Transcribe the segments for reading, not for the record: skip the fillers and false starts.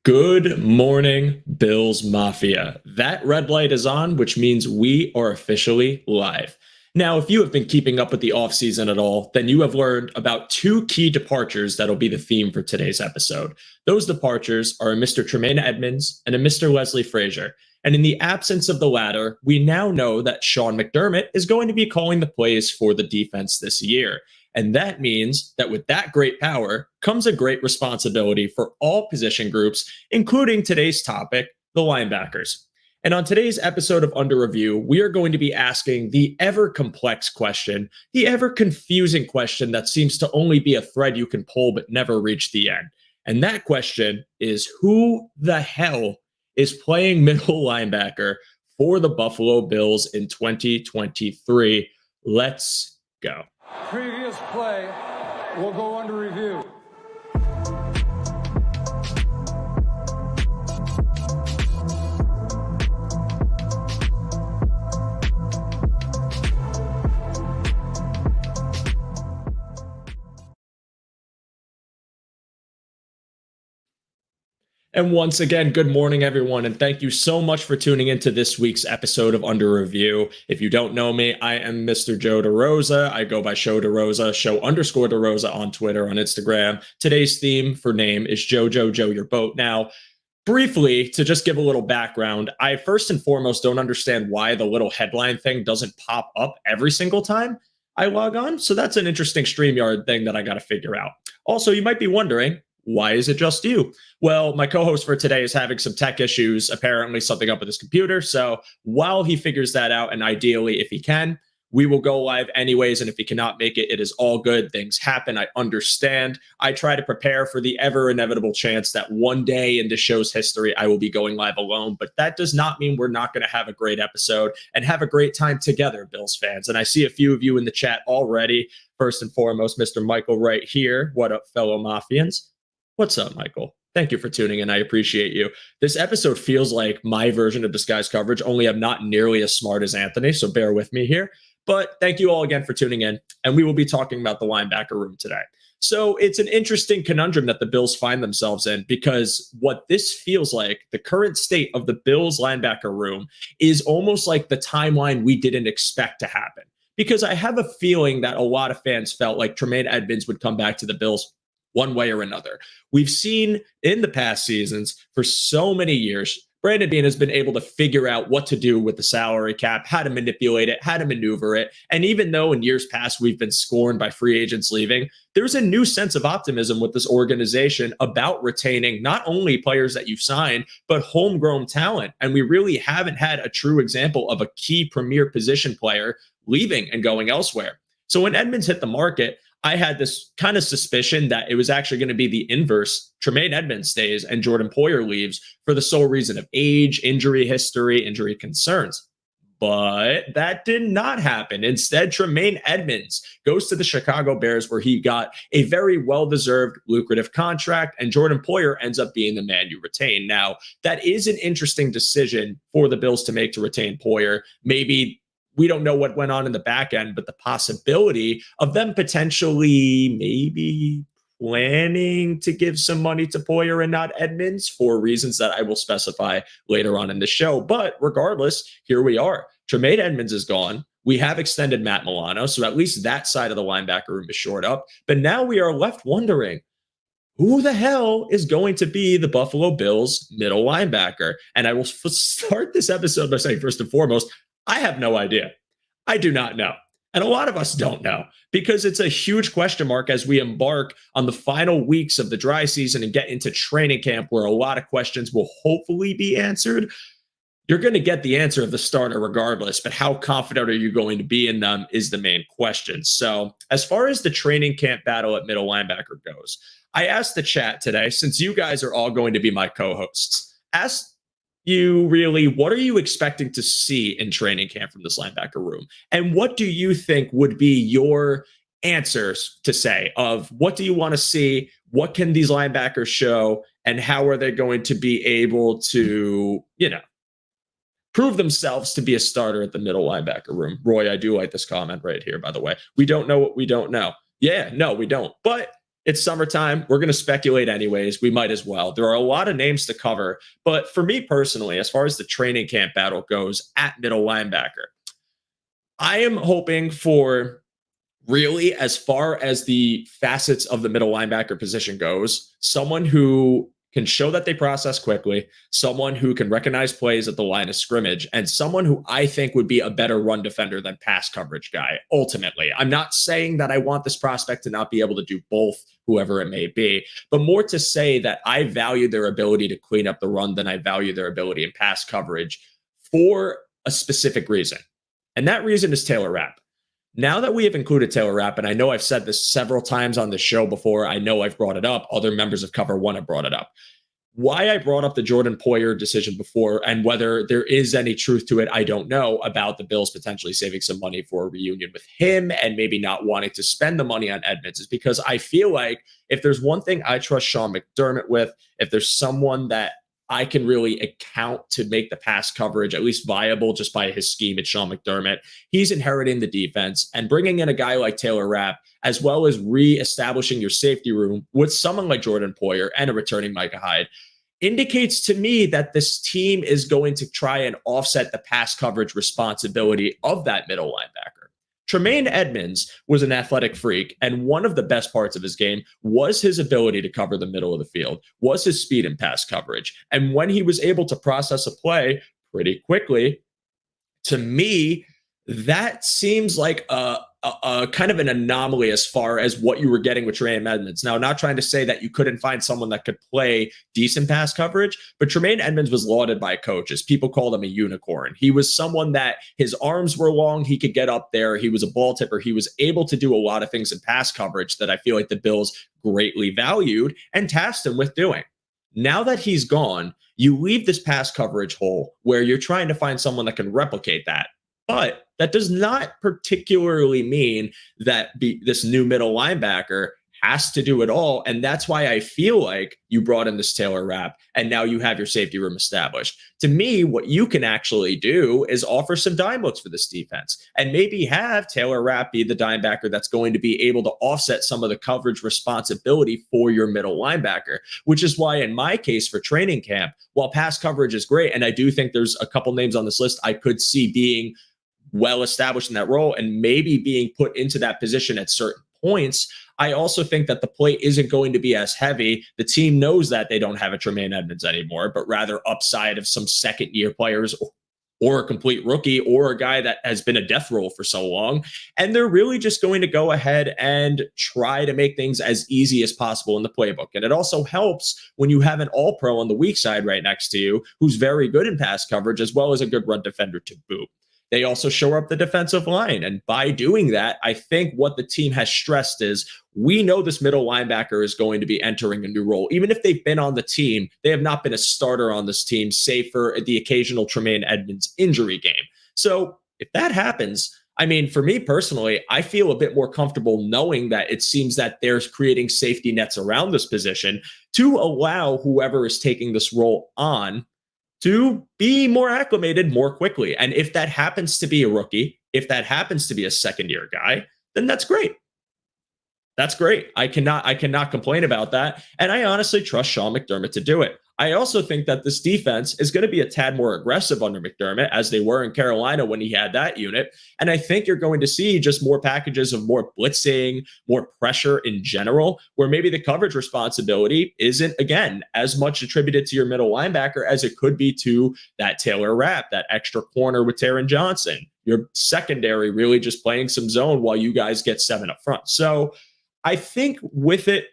Good morning, Bills Mafia. That red light is on, which means we are officially live. Now, if you have been keeping up with the offseason at all, then you have learned about two key departures that'll be the theme for today's episode. Those departures are a Mr. Tremaine Edmonds and a Mr. Leslie Frazier. And in the absence of the latter, we now know that Sean McDermott is going to be calling the plays for the defense this year. And that means that with that great power comes a great responsibility for all position groups, including today's topic, the linebackers. And on today's episode of Under Review, we are going to be asking the ever complex question, the ever confusing question that seems to only be a thread you can pull but never reach the end. And that question is, who the hell is playing middle linebacker for the Buffalo Bills in 2023? Let's go. Previous play will go under review. And once again, good morning, everyone, and thank you so much for tuning into this week's episode of Under Review. If you don't know me, I am Mr. Joe DeRosa. I go by Show DeRosa, Show_DeRosa on Twitter, on Instagram. Today's theme for name is Joe Your Boat. Now, briefly, to just give a little background, I first and foremost don't understand why the little headline thing doesn't pop up every single time I log on. So that's an interesting StreamYard thing that I got to figure out. Also, you might be wondering, why is it just you? Well, my co-host for today is having some tech issues, apparently something up with his computer. So while he figures that out, and ideally, if he can, we will go live anyways. And if he cannot make it, it is all good. Things happen. I understand. I try to prepare for the ever inevitable chance that one day in the show's history, I will be going live alone. But that does not mean we're not going to have a great episode and have a great time together, Bills fans. And I see a few of you in the chat already. First and foremost, Mr. Michael right here. What up, fellow Mafians? What's up, Michael? Thank you for tuning in. I appreciate you. This episode feels like my version of Disguise Coverage, only I'm not nearly as smart as Anthony, so bear with me here. But thank you all again for tuning in, and we will be talking about the linebacker room today. So it's an interesting conundrum that the Bills find themselves in, because what this feels like, the current state of the Bills linebacker room, is almost like the timeline we didn't expect to happen. Because I have a feeling that a lot of fans felt like Tremaine Edmonds would come back to the Bills one way or another. We've seen in the past seasons for so many years, Brandon Beane has been able to figure out what to do with the salary cap, how to manipulate it, how to maneuver it. And even though in years past we've been scorned by free agents leaving, there's a new sense of optimism with this organization about retaining not only players that you've signed, but homegrown talent. And we really haven't had a true example of a key premier position player leaving and going elsewhere. So when Edmonds hit the market, I had this kind of suspicion that it was actually going to be the inverse. Tremaine Edmonds stays and Jordan Poyer leaves for the sole reason of age, injury history, injury concerns. But that did not happen. Instead, Tremaine Edmonds goes to the Chicago Bears, where he got a very well-deserved, lucrative contract, and Jordan Poyer ends up being the man you retain. Now, that is an interesting decision for the Bills to make, to retain Poyer. Maybe we don't know what went on in the back end, but the possibility of them potentially maybe planning to give some money to Poyer and not Edmonds, for reasons that I will specify later on in the show. But regardless, here we are. Tremaine Edmonds is gone. We have extended Matt Milano, so at least that side of the linebacker room is shored up. But now we are left wondering, who the hell is going to be the Buffalo Bills middle linebacker? And I will start this episode by saying, first and foremost, I have no idea. I do not know. And a lot of us don't know, because it's a huge question mark as we embark on the final weeks of the dry season and get into training camp, where a lot of questions will hopefully be answered. You're going to get the answer of the starter regardless, but how confident are you going to be in them is the main question. So as far as the training camp battle at middle linebacker goes, I asked the chat today, since you guys are all going to be my co-hosts, ask you really, what are you expecting to see in training camp from this linebacker room? And what do you think would be your answers to say of what do you want to see? What can these linebackers show? And how are they going to be able to, prove themselves to be a starter at the middle linebacker room? Roy, I do like this comment right here, by the way. We don't know what we don't know. Yeah, no, we don't. But It's summertime. We're going to speculate anyways. We might as well. There are a lot of names to cover. But for me personally, as far as the training camp battle goes at middle linebacker, I am hoping for really, as far as the facets of the middle linebacker position goes, someone who can show that they process quickly, someone who can recognize plays at the line of scrimmage, and someone who I think would be a better run defender than pass coverage guy. Ultimately, I'm not saying that I want this prospect to not be able to do both, whoever it may be, but more to say that I value their ability to clean up the run than I value their ability in pass coverage for a specific reason. And that reason is Taylor Rapp. Now that we have included Taylor Rapp, and I know I've said this several times on the show before, I know I've brought it up, other members of Cover One have brought it up. Why I brought up the Jordan Poyer decision before and whether there is any truth to it, I don't know, about the Bills potentially saving some money for a reunion with him and maybe not wanting to spend the money on Edmonds, is because I feel like if there's one thing I trust Sean McDermott with, if there's someone that I can really account to make the pass coverage at least viable just by his scheme, it's Sean McDermott. He's inheriting the defense, and bringing in a guy like Taylor Rapp, as well as reestablishing your safety room with someone like Jordan Poyer and a returning Micah Hyde, indicates to me that this team is going to try and offset the pass coverage responsibility of that middle linebacker. Tremaine Edmonds was an athletic freak, and one of the best parts of his game was his ability to cover the middle of the field, was his speed and pass coverage. And when he was able to process a play pretty quickly, to me, that seems like a kind of an anomaly as far as what you were getting with Tremaine Edmonds. Now, not trying to say that you couldn't find someone that could play decent pass coverage, but Tremaine Edmonds was lauded by coaches. People called him a unicorn. He was someone that his arms were long. He could get up there. He was a ball tipper. He was able to do a lot of things in pass coverage that I feel like the Bills greatly valued and tasked him with doing. Now that he's gone, you leave this pass coverage hole where you're trying to find someone that can replicate that. But that does not particularly mean that this new middle linebacker has to do it all. And that's why I feel like you brought in this Taylor Rapp, and now you have your safety room established. To me, what you can actually do is offer some dime looks for this defense and maybe have Taylor Rapp be the dime backer that's going to be able to offset some of the coverage responsibility for your middle linebacker, which is why in my case for training camp, while pass coverage is great, and I do think there's a couple names on this list I could see being well established in that role and maybe being put into that position at certain points, I also think that the play isn't going to be as heavy. The team knows that they don't have a Tremaine Edmonds anymore, but rather upside of some second-year players or a complete rookie or a guy that has been a death roll for so long. And they're really just going to go ahead and try to make things as easy as possible in the playbook. And it also helps when you have an all-pro on the weak side right next to you who's very good in pass coverage as well as a good run defender to boot. They also shore up the defensive line. And by doing that, I think what the team has stressed is we know this middle linebacker is going to be entering a new role. Even if they've been on the team, they have not been a starter on this team, save for the occasional Tremaine Edmonds injury game. So if that happens, I mean, for me personally, I feel a bit more comfortable knowing that it seems that they're creating safety nets around this position to allow whoever is taking this role on to be more acclimated more quickly. And if that happens to be a rookie, if that happens to be a second-year guy, then that's great. That's great. I cannot complain about that. And I honestly trust Sean McDermott to do it. I also think that this defense is going to be a tad more aggressive under McDermott, as they were in Carolina when he had that unit. And I think you're going to see just more packages of more blitzing, more pressure in general, where maybe the coverage responsibility isn't, again, as much attributed to your middle linebacker as it could be to that Taylor Rapp, that extra corner with Taron Johnson, your secondary really just playing some zone while you guys get 7 up front. So I think with it,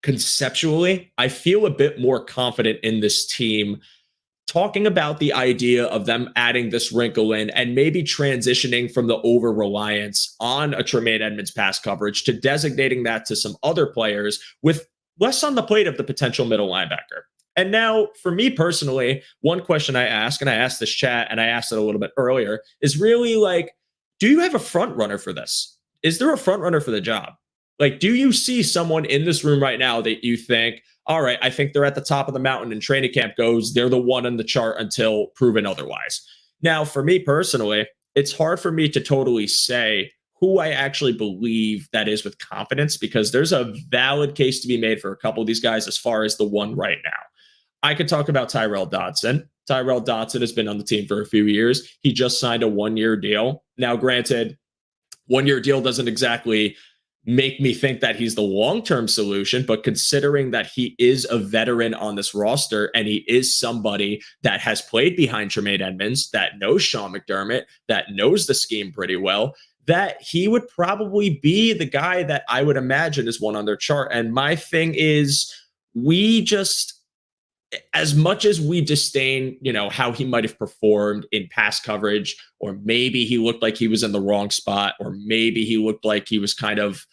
conceptually, I feel a bit more confident in this team talking about the idea of them adding this wrinkle in and maybe transitioning from the over-reliance on a Tremaine Edmonds pass coverage to designating that to some other players with less on the plate of the potential middle linebacker. And now, for me personally, one question I ask, and I asked this chat and I asked it a little bit earlier, is really like, do you have a front runner for this? Is there a front runner for the job? Like, do you see someone in this room right now that you think, all right, I think they're at the top of the mountain and training camp goes, they're the one on the chart until proven otherwise? Now, for me personally, it's hard for me to totally say who I actually believe that is with confidence, because there's a valid case to be made for a couple of these guys as far as the one right now. I could talk about Tyrell Dodson. Tyrell Dodson has been on the team for a few years. He just signed a 1-year deal. Now, granted, 1-year deal doesn't exactly make me think that he's the long-term solution, but considering that he is a veteran on this roster and he is somebody that has played behind Tremaine Edmunds, that knows Sean McDermott, that knows the scheme pretty well, that he would probably be the guy that I would imagine is one on their chart. And my thing is, we just, as much as we disdain, how he might have performed in pass coverage, or maybe he looked like he was in the wrong spot, or maybe he looked like he was kind of,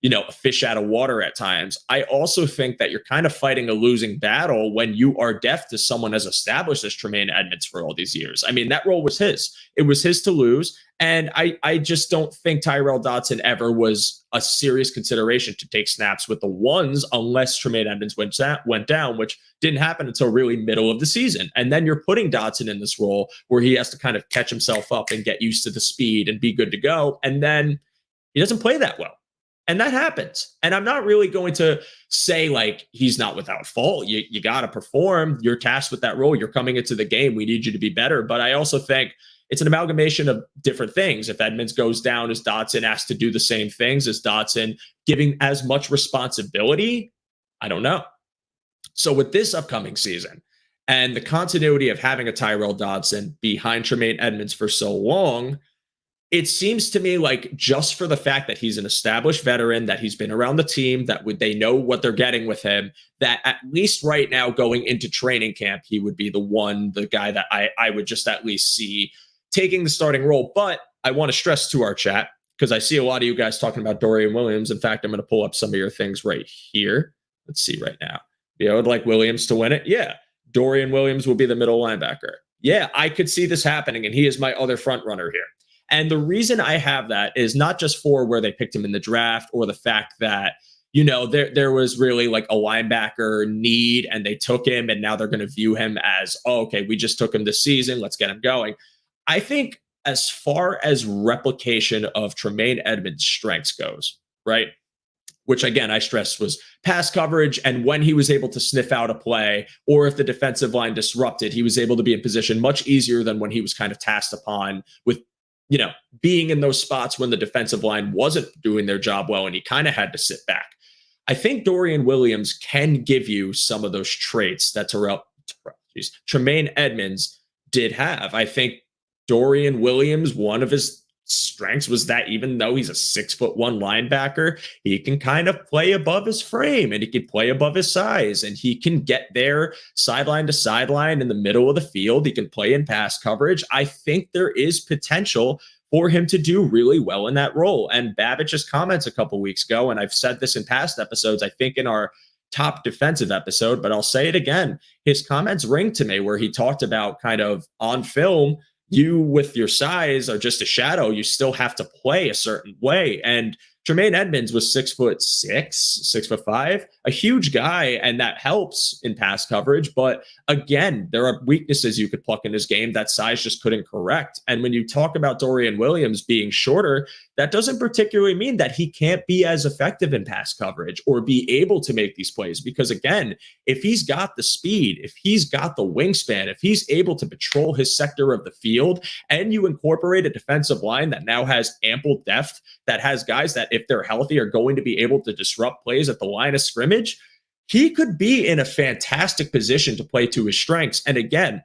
a fish out of water at times. I also think that you're kind of fighting a losing battle when you are deaf to someone as established as Tremaine Edmunds for all these years. I mean, that role was his. It was his to lose. And I just don't think Tyrell Dodson ever was a serious consideration to take snaps with the ones unless Tremaine Edmunds went down, which didn't happen until really middle of the season. And then you're putting Dodson in this role where he has to kind of catch himself up and get used to the speed and be good to go. And then he doesn't play that well. And that happens. And I'm not really going to say like he's not without fault. You got to perform. You're tasked with that role. You're coming into the game. We need you to be better. But I also think it's an amalgamation of different things. If Edmunds goes down, is Dodson asked to do the same things? Is Dodson giving as much responsibility? I don't know. So with this upcoming season and the continuity of having a Tyrell Dodson behind Tremaine Edmunds for so long, it seems to me like just for the fact that he's an established veteran, that he's been around the team, that they know what they're getting with him, that at least right now going into training camp, he would be the guy that I would just at least see taking the starting role. But I want to stress to our chat, because I see a lot of you guys talking about Dorian Williams. In fact, I'm going to pull up some of your things right here. Let's see right now. I would like Williams to win it. Yeah. Dorian Williams will be the middle linebacker. Yeah, I could see this happening, and he is my other front runner here. And the reason I have that is not just for where they picked him in the draft or the fact that, there was really like a linebacker need and they took him and now they're going to view him as, oh, okay, we just took him this season. Let's get him going. I think as far as replication of Tremaine Edmunds' strengths goes, right? Which again, I stressed was pass coverage. And when he was able to sniff out a play, or if the defensive line disrupted, he was able to be in position much easier than when he was kind of tasked upon with being in those spots when the defensive line wasn't doing their job well and he kind of had to sit back. I think Dorian Williams can give you some of those traits that Tremaine Edmunds did have. I think Dorian Williams, one of his strengths was that even though he's a 6'1" linebacker, he can kind of play above his frame and he can play above his size and he can get there sideline to sideline in the middle of the field. He can play in pass coverage. I think there is potential for him to do really well in that role. And Babbitt's comments a couple weeks ago, and I've said this in past episodes, I think in our top defensive episode, but I'll say it again. His comments ring to me where he talked about kind of on film, you with your size are just a shadow. You still have to play a certain way. And Tremaine Edmunds was 6'6", 6'5", a huge guy, and that helps in pass coverage. But again, there are weaknesses you could pluck in his game that size just couldn't correct. And when you talk about Dorian Williams being shorter, that doesn't particularly mean that he can't be as effective in pass coverage or be able to make these plays. Because again, if he's got the speed, if he's got the wingspan, if he's able to patrol his sector of the field, and you incorporate a defensive line that now has ample depth, that has guys that if they're healthy are going to be able to disrupt plays at the line of scrimmage, he could be in a fantastic position to play to his strengths. And again,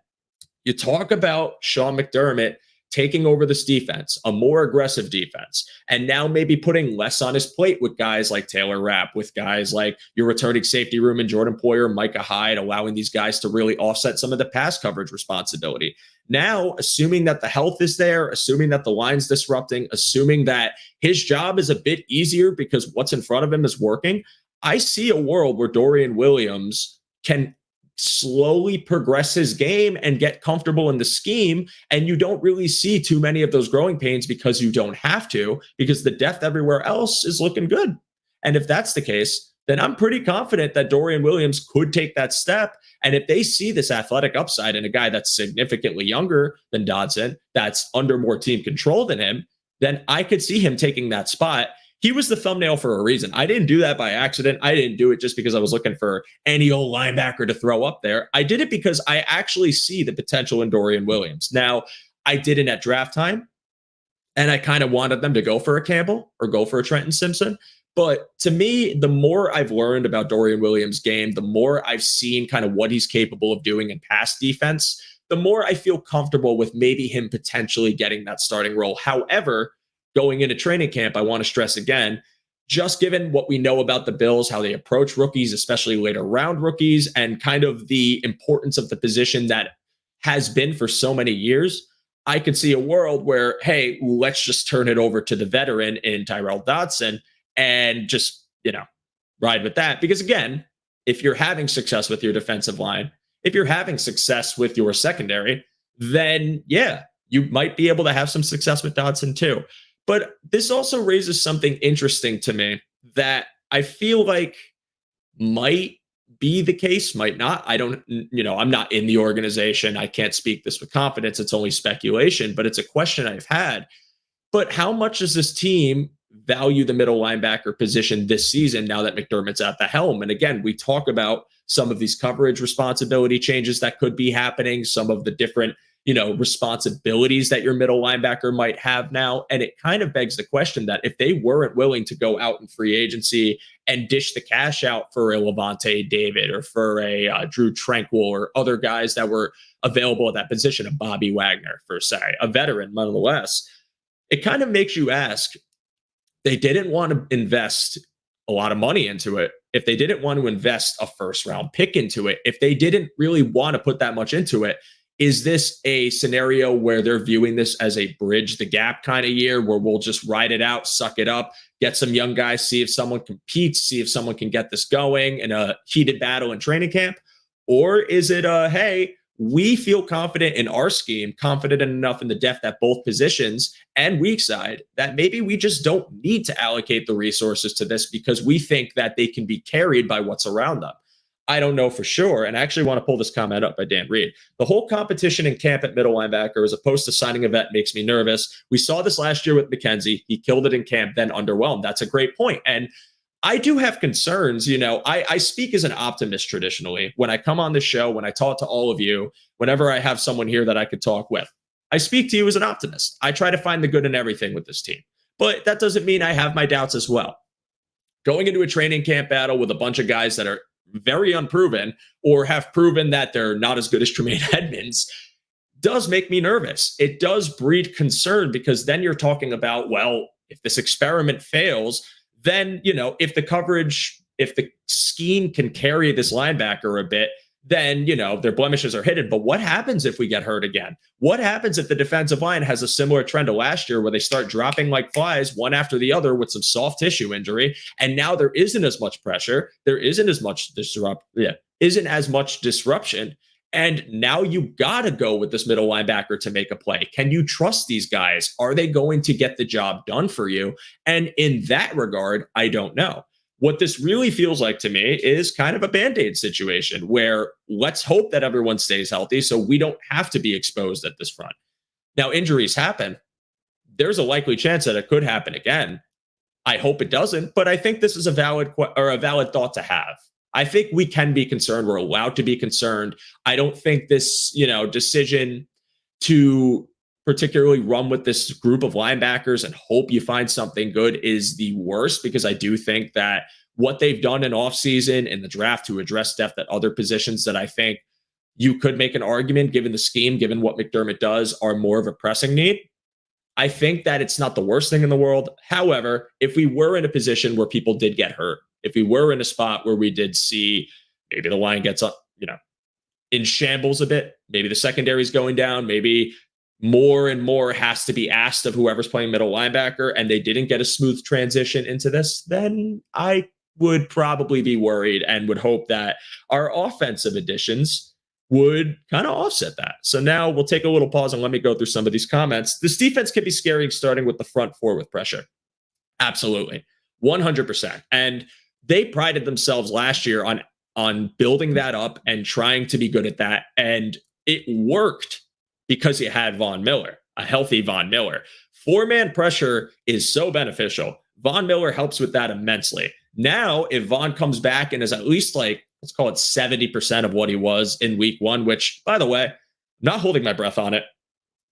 you talk about Sean McDermott taking over this defense, a more aggressive defense, and now maybe putting less on his plate with guys like Taylor Rapp, with guys like your returning safety room and Jordan Poyer, Micah Hyde, allowing these guys to really offset some of the pass coverage responsibility. Now, assuming that the health is there, assuming that the line's disrupting, assuming that his job is a bit easier because what's in front of him is working, I see a world where Dorian Williams can slowly progress his game and get comfortable in the scheme. And you don't really see too many of those growing pains because you don't have to, because the depth everywhere else is looking good. And if that's the case, then I'm pretty confident that Dorian Williams could take that step. And if they see this athletic upside in a guy that's significantly younger than Dodson, that's under more team control than him, then I could see him taking that spot. He was the thumbnail for a reason. I didn't do that by accident. I didn't do it just because I was looking for any old linebacker to throw up there. I did it because I actually see the potential in Dorian Williams. Now, I didn't at draft time, and I kind of wanted them to go for a Campbell or go for a Trenton Simpson. But to me, the more I've learned about Dorian Williams' game, the more I've seen kind of what he's capable of doing in pass defense, the more I feel comfortable with maybe him potentially getting that starting role. However, going into training camp, I want to stress again, just given what we know about the Bills, how they approach rookies, especially later round rookies, and kind of the importance of the position that has been for so many years, I could see a world where, hey, let's just turn it over to the veteran in Tyrell Dodson and just, ride with that. Because again, if you're having success with your defensive line, if you're having success with your secondary, then yeah, you might be able to have some success with Dodson too. But this also raises something interesting to me that I feel like might be the case, might not. I don't, I'm not in the organization. I can't speak this with confidence. It's only speculation, but it's a question I've had. But how much does this team value the middle linebacker position this season now that McDermott's at the helm? And again, we talk about some of these coverage responsibility changes that could be happening, some of the different, responsibilities that your middle linebacker might have now. And it kind of begs the question that if they weren't willing to go out in free agency and dish the cash out for a Levante David or for a Drew Tranquil or other guys that were available at that position, a Bobby Wagner for, a veteran nonetheless, it kind of makes you ask, they didn't want to invest a lot of money into it. If they didn't want to invest a first round pick into it, if they didn't really want to put that much into it, is this a scenario where they're viewing this as a bridge the gap kind of year where we'll just ride it out, suck it up, get some young guys, see if someone competes, see if someone can get this going in a heated battle in training camp? Or is it hey, we feel confident in our scheme, confident enough in the depth at both positions and weak side that maybe we just don't need to allocate the resources to this because we think that they can be carried by what's around them? I don't know for sure. And I actually want to pull this comment up by Dan Reed. The whole competition in camp at middle linebacker as opposed to signing a vet makes me nervous. We saw this last year with McKenzie. He killed it in camp, then underwhelmed. That's a great point. And I do have concerns. I speak as an optimist traditionally. When I come on the show, when I talk to all of you, whenever I have someone here that I could talk with, I speak to you as an optimist. I try to find the good in everything with this team. But that doesn't mean I have my doubts as well. Going into a training camp battle with a bunch of guys that are very unproven or have proven that they're not as good as Tremaine Edmonds does make me nervous. It does breed concern because then you're talking about, well, if this experiment fails, then, if the coverage, if the scheme can carry this linebacker a bit, then, their blemishes are hidden. But what happens if we get hurt again? What happens if the defensive line has a similar trend to last year where they start dropping like flies one after the other with some soft tissue injury? And now there isn't as much pressure. There isn't as much disruption. And now you got to go with this middle linebacker to make a play. Can you trust these guys? Are they going to get the job done for you? And in that regard, I don't know. What this really feels like to me is kind of a Band-Aid situation where let's hope that everyone stays healthy so we don't have to be exposed at this front. Now, injuries happen. There's a likely chance that it could happen again. I hope it doesn't, but I think this is a valid thought to have. I think we can be concerned. We're allowed to be concerned. I don't think this, decision to particularly run with this group of linebackers and hope you find something good is the worst, because I do think that what they've done in offseason and the draft to address depth at other positions that I think you could make an argument, given the scheme, given what McDermott does, are more of a pressing need. I think that it's not the worst thing in the world. However, if we were in a position where people did get hurt, if we were in a spot where we did see maybe the line gets up, in shambles a bit, maybe the secondary is going down, maybe more and more has to be asked of whoever's playing middle linebacker, and they didn't get a smooth transition into this, then I would probably be worried and would hope that our offensive additions would kind of offset that. So now we'll take a little pause and let me go through some of these comments. This defense can be scary starting with the front four with pressure. Absolutely. 100%. And they prided themselves last year on building that up and trying to be good at that. And it worked because you had Von Miller, a healthy Von Miller. Four-man pressure is so beneficial. Von Miller helps with that immensely. Now, if Von comes back and is at least like, let's call it 70% of what he was in week one, which, by the way, not holding my breath on it.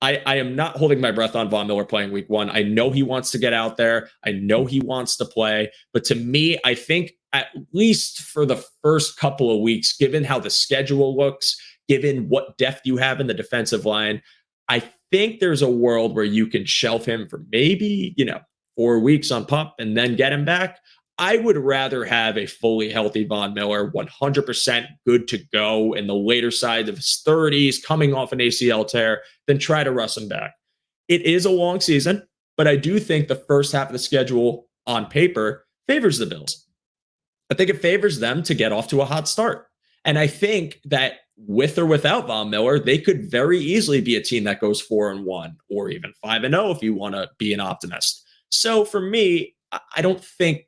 I am not holding my breath on Von Miller playing week one. I know he wants to get out there. I know he wants to play. But to me, I think at least for the first couple of weeks, given how the schedule looks, given what depth you have in the defensive line, I think there's a world where you can shelf him for maybe, 4 weeks on PUP and then get him back. I would rather have a fully healthy Von Miller, 100% good to go in the later side of his 30s, coming off an ACL tear, than try to rush him back. It is a long season, but I do think the first half of the schedule on paper favors the Bills. I think it favors them to get off to a hot start. And I think that with or without Von Miller, they could very easily be a team that goes 4-1 or even 5-0 if you want to be an optimist. So for me, I don't think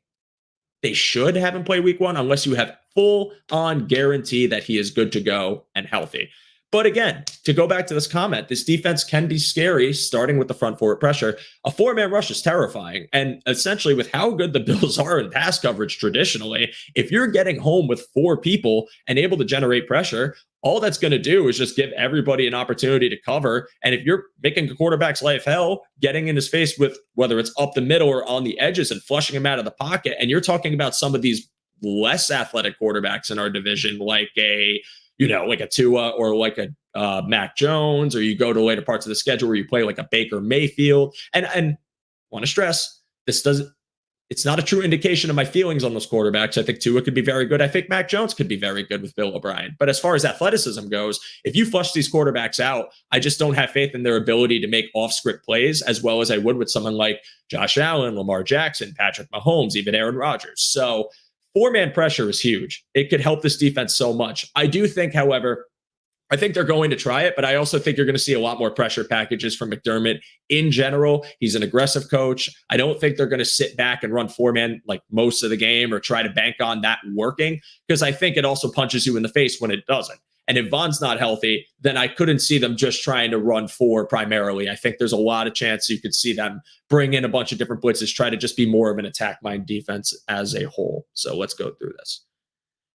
they should have him play week one unless you have full on guarantee that he is good to go and healthy. But again, to go back to this comment, this defense can be scary, starting with the front forward pressure. A four-man rush is terrifying. And essentially, with how good the Bills are in pass coverage traditionally, if you're getting home with 4 people and able to generate pressure, all that's going to do is just give everybody an opportunity to cover. And if you're making a quarterback's life hell, getting in his face with whether it's up the middle or on the edges and flushing him out of the pocket, and you're talking about some of these less athletic quarterbacks in our division, like a Tua or like a Mac Jones, or you go to later parts of the schedule where you play like a Baker Mayfield. And want to stress, it's not a true indication of my feelings on those quarterbacks. I think Tua could be very good. I think Mac Jones could be very good with Bill O'Brien. But as far as athleticism goes, if you flush these quarterbacks out, I just don't have faith in their ability to make off-script plays as well as I would with someone like Josh Allen, Lamar Jackson, Patrick Mahomes, even Aaron Rodgers. So four-man pressure is huge. It could help this defense so much. I do think, however, I think they're going to try it, but I also think you're going to see a lot more pressure packages from McDermott in general. He's an aggressive coach. I don't think they're going to sit back and run four-man like most of the game or try to bank on that working, because I think it also punches you in the face when it doesn't. And if Von's not healthy, then I couldn't see them just trying to run four primarily. I think there's a lot of chance you could see them bring in a bunch of different blitzes, try to just be more of an attack mind defense as a whole. So let's go through this.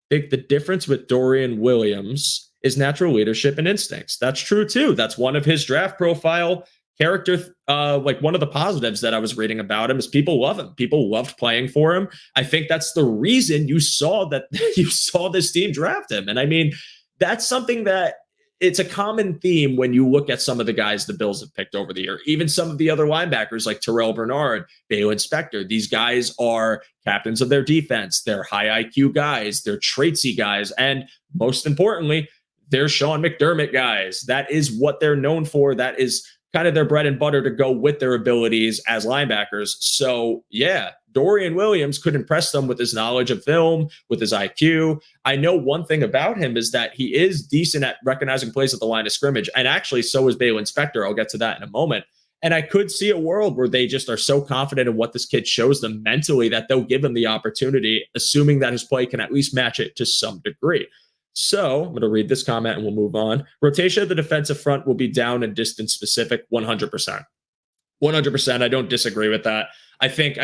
I think the difference with Dorian Williams is natural leadership and instincts. That's true too. That's one of his draft profile character. Like one of the positives that I was reading about him is people love him. People loved playing for him. I think that's the reason you saw this team draft him. And I mean, that's something that it's a common theme when you look at some of the guys the Bills have picked over the year, even some of the other linebackers like Tyrell Bernard, Baylon Spector. These guys are captains of their defense. They're high IQ guys. They're traitsy guys. And most importantly, they're Sean McDermott guys. That is what they're known for. That is kind of their bread and butter to go with their abilities as linebackers. So yeah, Dorian Williams could impress them with his knowledge of film, with his IQ. I know one thing about him is that he is decent at recognizing plays at the line of scrimmage. And actually, so is Baylon Spector. I'll get to that in a moment. And I could see a world where they just are so confident in what this kid shows them mentally that they'll give him the opportunity, assuming that his play can at least match it to some degree. So I'm going to read this comment and we'll move on. Rotation of the defensive front will be down and distance specific 100%. 100%. I don't disagree with that. I think,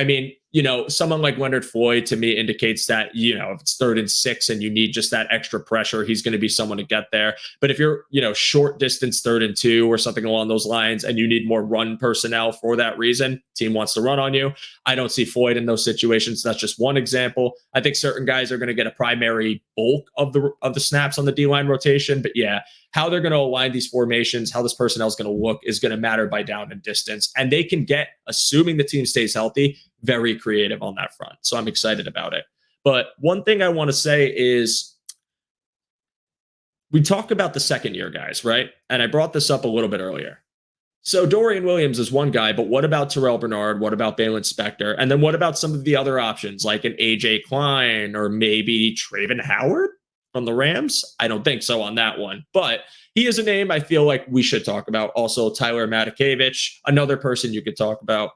someone like Leonard Floyd to me indicates that, if it's 3rd and 6 and you need just that extra pressure, he's going to be someone to get there. But if you're, short distance 3rd and 2 or something along those lines, and you need more run personnel for that reason, team wants to run on you. I don't see Floyd in those situations. That's just one example. I think certain guys are going to get a primary bulk of the snaps on the D-line rotation. But yeah, how they're going to align these formations, how this personnel is going to look is going to matter by down and distance. And they can get, assuming the team stays healthy, very creative on that front. So I'm excited about it. But one thing I want to say is we talk about the second year guys, right? And I brought this up a little bit earlier. So Dorian Williams is one guy, but what about Tyrell Bernard? What about Baylon Spector? And then what about some of the other options like an AJ Klein or maybe Traven Howard from the Rams? I don't think so on that one, but he is a name I feel like we should talk about. Also, Tyler Matakevich, another person you could talk about,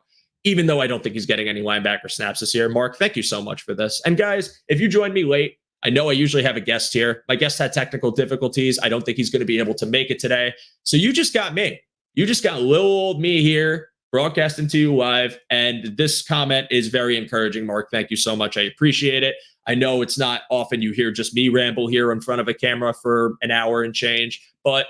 even though I don't think he's getting any linebacker snaps this year. Mark, thank you so much for this. And guys, if you joined me late, I know I usually have a guest here. My guest had technical difficulties. I don't think he's going to be able to make it today. So you just got me. You just got little old me here broadcasting to you live. And this comment is very encouraging, Mark. Thank you so much. I appreciate it. I know it's not often you hear just me ramble here in front of a camera for an hour and change, but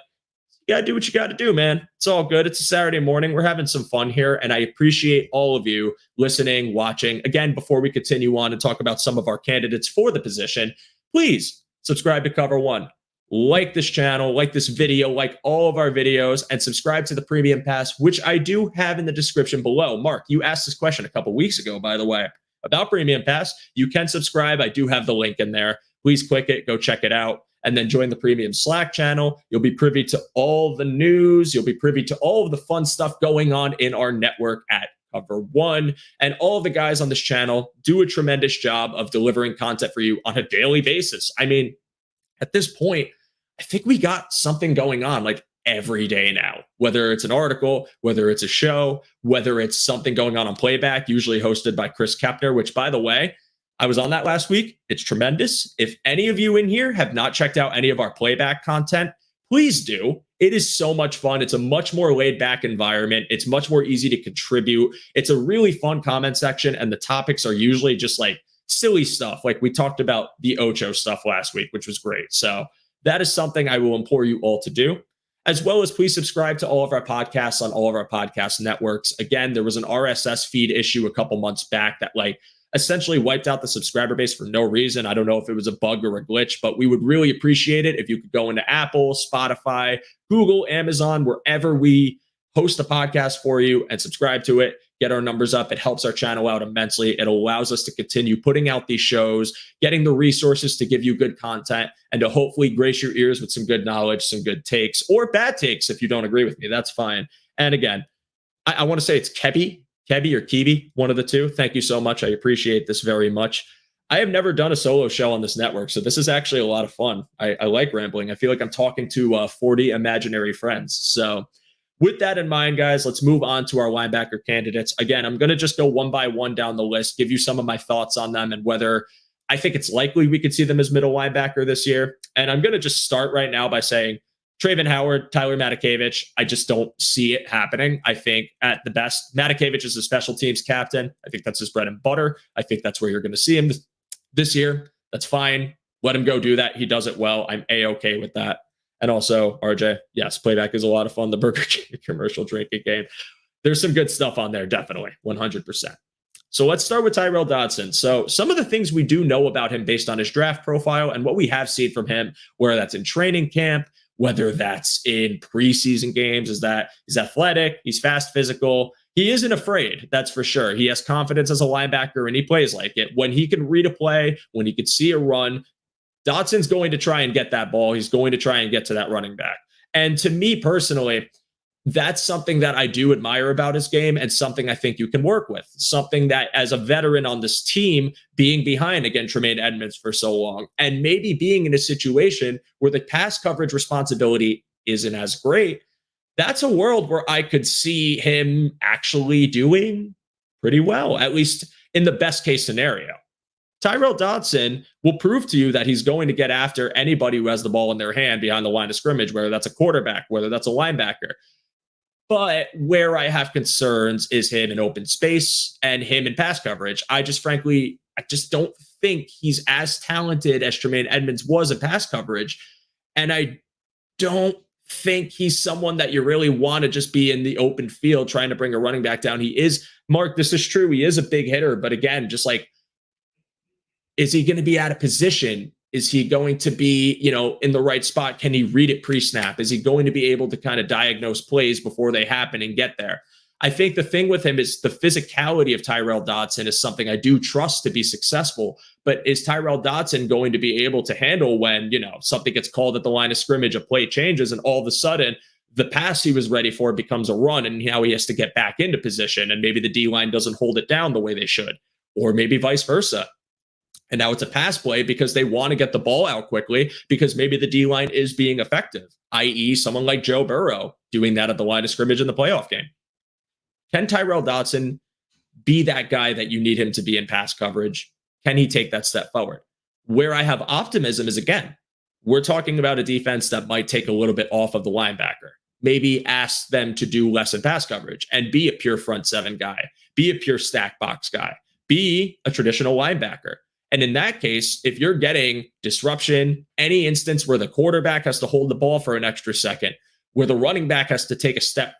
you got to do what you got to do, man. It's all good. It's a Saturday morning. We're having some fun here, and I appreciate all of you listening, watching. Again, before we continue on and talk about some of our candidates for the position, please subscribe to Cover One. Like this channel, like this video, like all of our videos, and subscribe to the Premium Pass, which I do have in the description below. Mark, you asked this question a couple weeks ago, by the way, about Premium Pass. You can subscribe. I do have the link in there. Please click it, go check it out, and then join the Premium Slack channel. You'll be privy to all the news. You'll be privy to all of the fun stuff going on in our network at Cover One. And all of the guys on this channel do a tremendous job of delivering content for you on a daily basis. I mean, at this point, I think we got something going on like every day now, whether it's an article, whether it's a show, whether it's something going on playback, usually hosted by Chris Kepner, which, by the way, I was on that last week. It's tremendous. If any of you in here have not checked out any of our playback content, please do. It is so much fun. It's a much more laid back environment. It's much more easy to contribute. It's a really fun comment section, and the topics are usually just like silly stuff. Like we talked about the Ocho stuff last week, which was great. So that is something I will implore you all to do, as well as please subscribe to all of our podcasts on all of our podcast networks. Again, there was an RSS feed issue a couple months back that essentially wiped out the subscriber base for no reason. I don't know if it was a bug or a glitch, but we would really appreciate it if you could go into Apple, Spotify, Google, Amazon, wherever we host a podcast for you, and subscribe to it. Get our numbers up. It helps our channel out immensely. It allows us to continue putting out these shows, getting the resources to give you good content, and to hopefully grace your ears with some good knowledge, some good takes, or bad takes if you don't agree with me. That's fine. And again, I want to say it's Kebby or Kibi, one of the two. Thank you so much. I appreciate this very much. I have never done a solo show on this network, so this is actually a lot of fun. I like rambling. I feel like I'm talking to 40 imaginary friends. So with that in mind, guys, let's move on to our linebacker candidates. Again, I'm going to just go one by one down the list, give you some of my thoughts on them and whether I think it's likely we could see them as middle linebacker this year. And I'm going to just start right now by saying Travin Howard, Tyler Matakevich, I just don't see it happening. I think at the best, Matakevich is a special teams captain. I think that's his bread and butter. I think that's where you're going to see him this year. That's fine. Let him go do that. He does it well. I'm A-okay with that. And also, RJ, yes, playback is a lot of fun. The Burger King commercial drinking game. There's some good stuff on there, definitely, 100%. So let's start with Tyrell Dodson. So some of the things we do know about him based on his draft profile and what we have seen from him, whether that's in training camp, whether that's in preseason games, is that he's athletic, he's fast, physical. He isn't afraid, that's for sure. He has confidence as a linebacker, and he plays like it. When he can read a play, when he can see a run, Dodson's going to try and get that ball. He's going to try and get to that running back. And to me personally, that's something that I do admire about his game and something I think you can work with. Something that as a veteran on this team, being behind, again, Tremaine Edmunds for so long, and maybe being in a situation where the pass coverage responsibility isn't as great, that's a world where I could see him actually doing pretty well, at least in the best case scenario. Tyrell Dodson will prove to you that he's going to get after anybody who has the ball in their hand behind the line of scrimmage, whether that's a quarterback, whether that's a linebacker. But where I have concerns is him in open space and him in pass coverage. I just don't think he's as talented as Tremaine Edmunds was in pass coverage. And I don't think he's someone that you really want to just be in the open field trying to bring a running back down. He is, Mark, this is true. He is a big hitter. But again, just like, is he going to be out of position? Is he going to be, in the right spot? Can he read it pre-snap? Is he going to be able to kind of diagnose plays before they happen and get there? I think the thing with him is the physicality of Tyrell Dodson is something I do trust to be successful. But is Tyrell Dodson going to be able to handle when, something gets called at the line of scrimmage, a play changes, and all of a sudden the pass he was ready for becomes a run, and now he has to get back into position, and maybe the D-line doesn't hold it down the way they should, or maybe vice versa. And now it's a pass play because they want to get the ball out quickly because maybe the D-line is being effective, i.e. someone like Joe Burrow doing that at the line of scrimmage in the playoff game. Can Tyrell Dodson be that guy that you need him to be in pass coverage? Can he take that step forward? Where I have optimism is, again, we're talking about a defense that might take a little bit off of the linebacker. maybe ask them to do less in pass coverage and be a pure front seven guy, be a pure stack box guy, be a traditional linebacker. And in that case, if you're getting disruption, any instance where the quarterback has to hold the ball for an extra second, where the running back has to take a step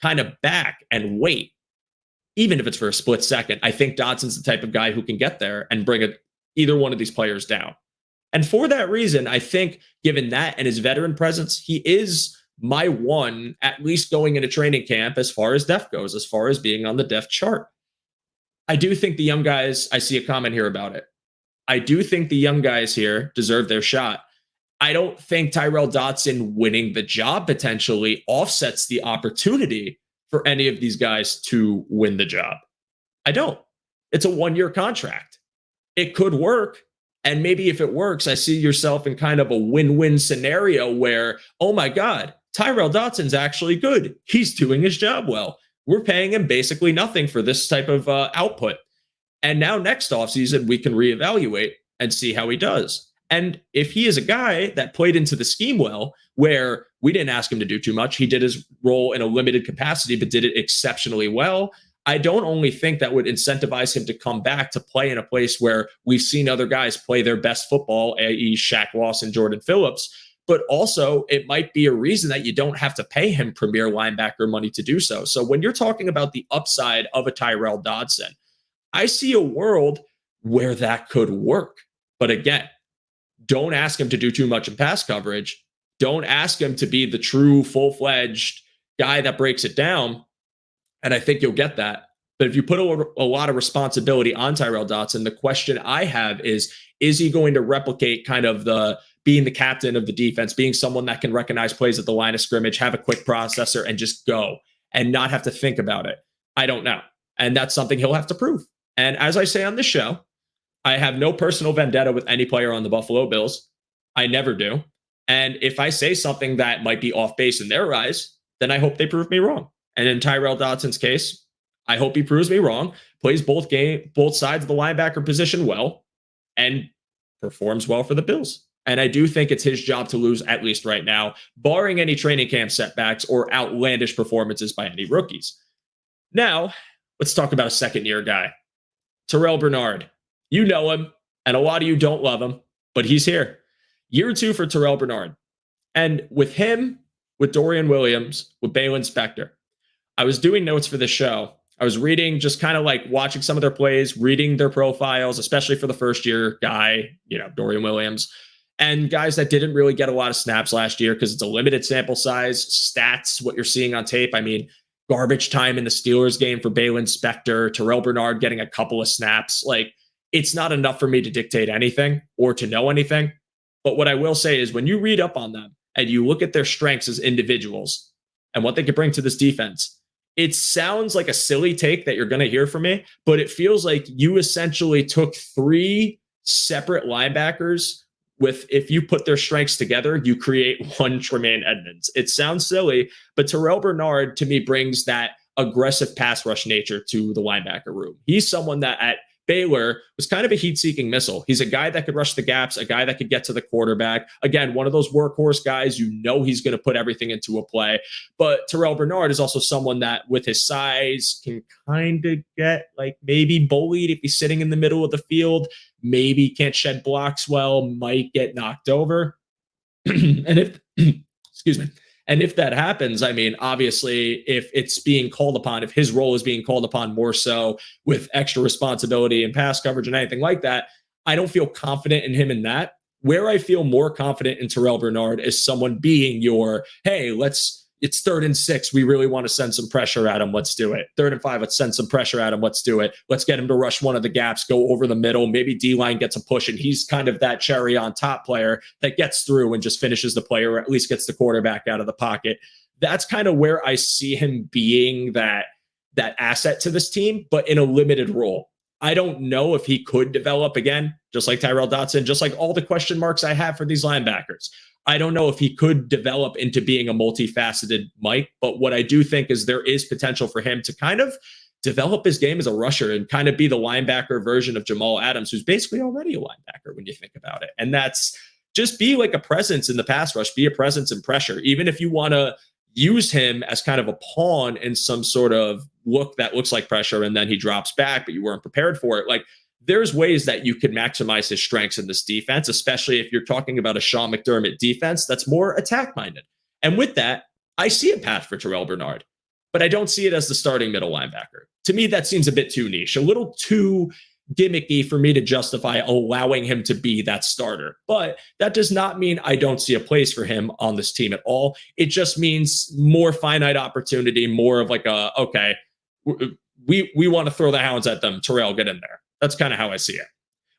kind of back and wait, even if it's for a split second, I think Dodson's the type of guy who can get there and bring either one of these players down. And for that reason, I think given that and his veteran presence, he is my one, at least going into training camp as far as depth goes, as far as being on the depth chart. I do think the young guys, I see a comment here about it. I do think the young guys here deserve their shot. I don't think Tyrell Dodson winning the job potentially offsets the opportunity for any of these guys to win the job. I don't. It's a 1-year contract. It could work. And maybe if it works, I see yourself in kind of a win-win scenario where, oh my God, Tyrell Dodson's actually good. He's doing his job well. We're paying him basically nothing for this type of output. And now next offseason, we can reevaluate and see how he does. And if he is a guy that played into the scheme well, where we didn't ask him to do too much, he did his role in a limited capacity, but did it exceptionally well. I don't only think that would incentivize him to come back to play in a place where we've seen other guys play their best football, i.e. Shaq Lawson, Jordan Phillips, but also it might be a reason that you don't have to pay him premier linebacker money to do so. So when you're talking about the upside of a Tyrell Dodson, I see a world where that could work. But again, don't ask him to do too much in pass coverage. Don't ask him to be the true full-fledged guy that breaks it down. And I think you'll get that. But if you put a lot of responsibility on Tyrell Dodson, the question I have is he going to replicate kind of being the captain of the defense, being someone that can recognize plays at the line of scrimmage, have a quick processor, and just go and not have to think about it? I don't know. And that's something he'll have to prove. And as I say on this show, I have no personal vendetta with any player on the Buffalo Bills. I never do. And if I say something that might be off base in their eyes, then I hope they prove me wrong. And in Tyrell Dodson's case, I hope he proves me wrong, plays both sides of the linebacker position well, and performs well for the Bills. And I do think it's his job to lose, at least right now, barring any training camp setbacks or outlandish performances by any rookies. Now, let's talk about a second-year guy, Terrell Bernard. You know him, and a lot of you don't love him, but he's here. Year 2 for Tyrell Bernard. And with him, with Dorian Williams, with Balin Spector, I was doing notes for the show. I was reading, just kind of like watching some of their plays, reading their profiles, especially for the first-year guy, Dorian Williams, and guys that didn't really get a lot of snaps last year because it's a limited sample size. Stats, what you're seeing on tape, I mean, garbage time in the Steelers game for Balin Spector, Terrell Bernard getting a couple of snaps. Like, it's not enough for me to dictate anything or to know anything. But what I will say is when you read up on them and you look at their strengths as individuals and what they could bring to this defense, it sounds like a silly take that you're going to hear from me, but it feels like you essentially took 3 separate linebackers if you put their strengths together, you create one Tremaine Edmonds. It sounds silly, but Terrell Bernard to me brings that aggressive pass rush nature to the linebacker room. He's someone that at Baylor was kind of a heat-seeking missile. He's a guy that could rush the gaps, a guy that could get to the quarterback. Again, one of those workhorse guys, he's going to put everything into a play. But Terrell Bernard is also someone that with his size can kind of get like maybe bullied if he's sitting in the middle of the field, maybe can't shed blocks well, might get knocked over. And if that happens, I mean, obviously, if it's being called upon, if his role is being called upon more so with extra responsibility and pass coverage and anything like that, I don't feel confident in him in that. Where I feel more confident in Terrell Bernard is someone being hey, it's 3rd and 6. We really want to send some pressure at him. Let's do it. 3rd and 5. Let's send some pressure at him. Let's do it. Let's get him to rush one of the gaps, go over the middle. Maybe D-line gets a push, and he's kind of that cherry on top player that gets through and just finishes the play or at least gets the quarterback out of the pocket. That's kind of where I see him being that asset to this team, but in a limited role. I don't know if he could develop again, just like Tyrell Dodson, just like all the question marks I have for these linebackers. I don't know if he could develop into being a multifaceted Mike, but what I do think is there is potential for him to kind of develop his game as a rusher and kind of be the linebacker version of Jamal Adams, who's basically already a linebacker when you think about it. And that's just be like a presence in the pass rush, be a presence in pressure. Even if you want to use him as kind of a pawn in some sort of look that looks like pressure, and then he drops back, but you weren't prepared for it. Like, there's ways that you could maximize his strengths in this defense, especially if you're talking about a Sean McDermott defense that's more attack minded. And with that, I see a path for Terrell Bernard, but I don't see it as the starting middle linebacker. To me, that seems a bit too niche, a little too gimmicky for me to justify allowing him to be that starter. But that does not mean I don't see a place for him on this team at all. It just means more finite opportunity, more of like a, okay, we want to throw the hounds at them. Terrell, get in there. That's kind of how I see it.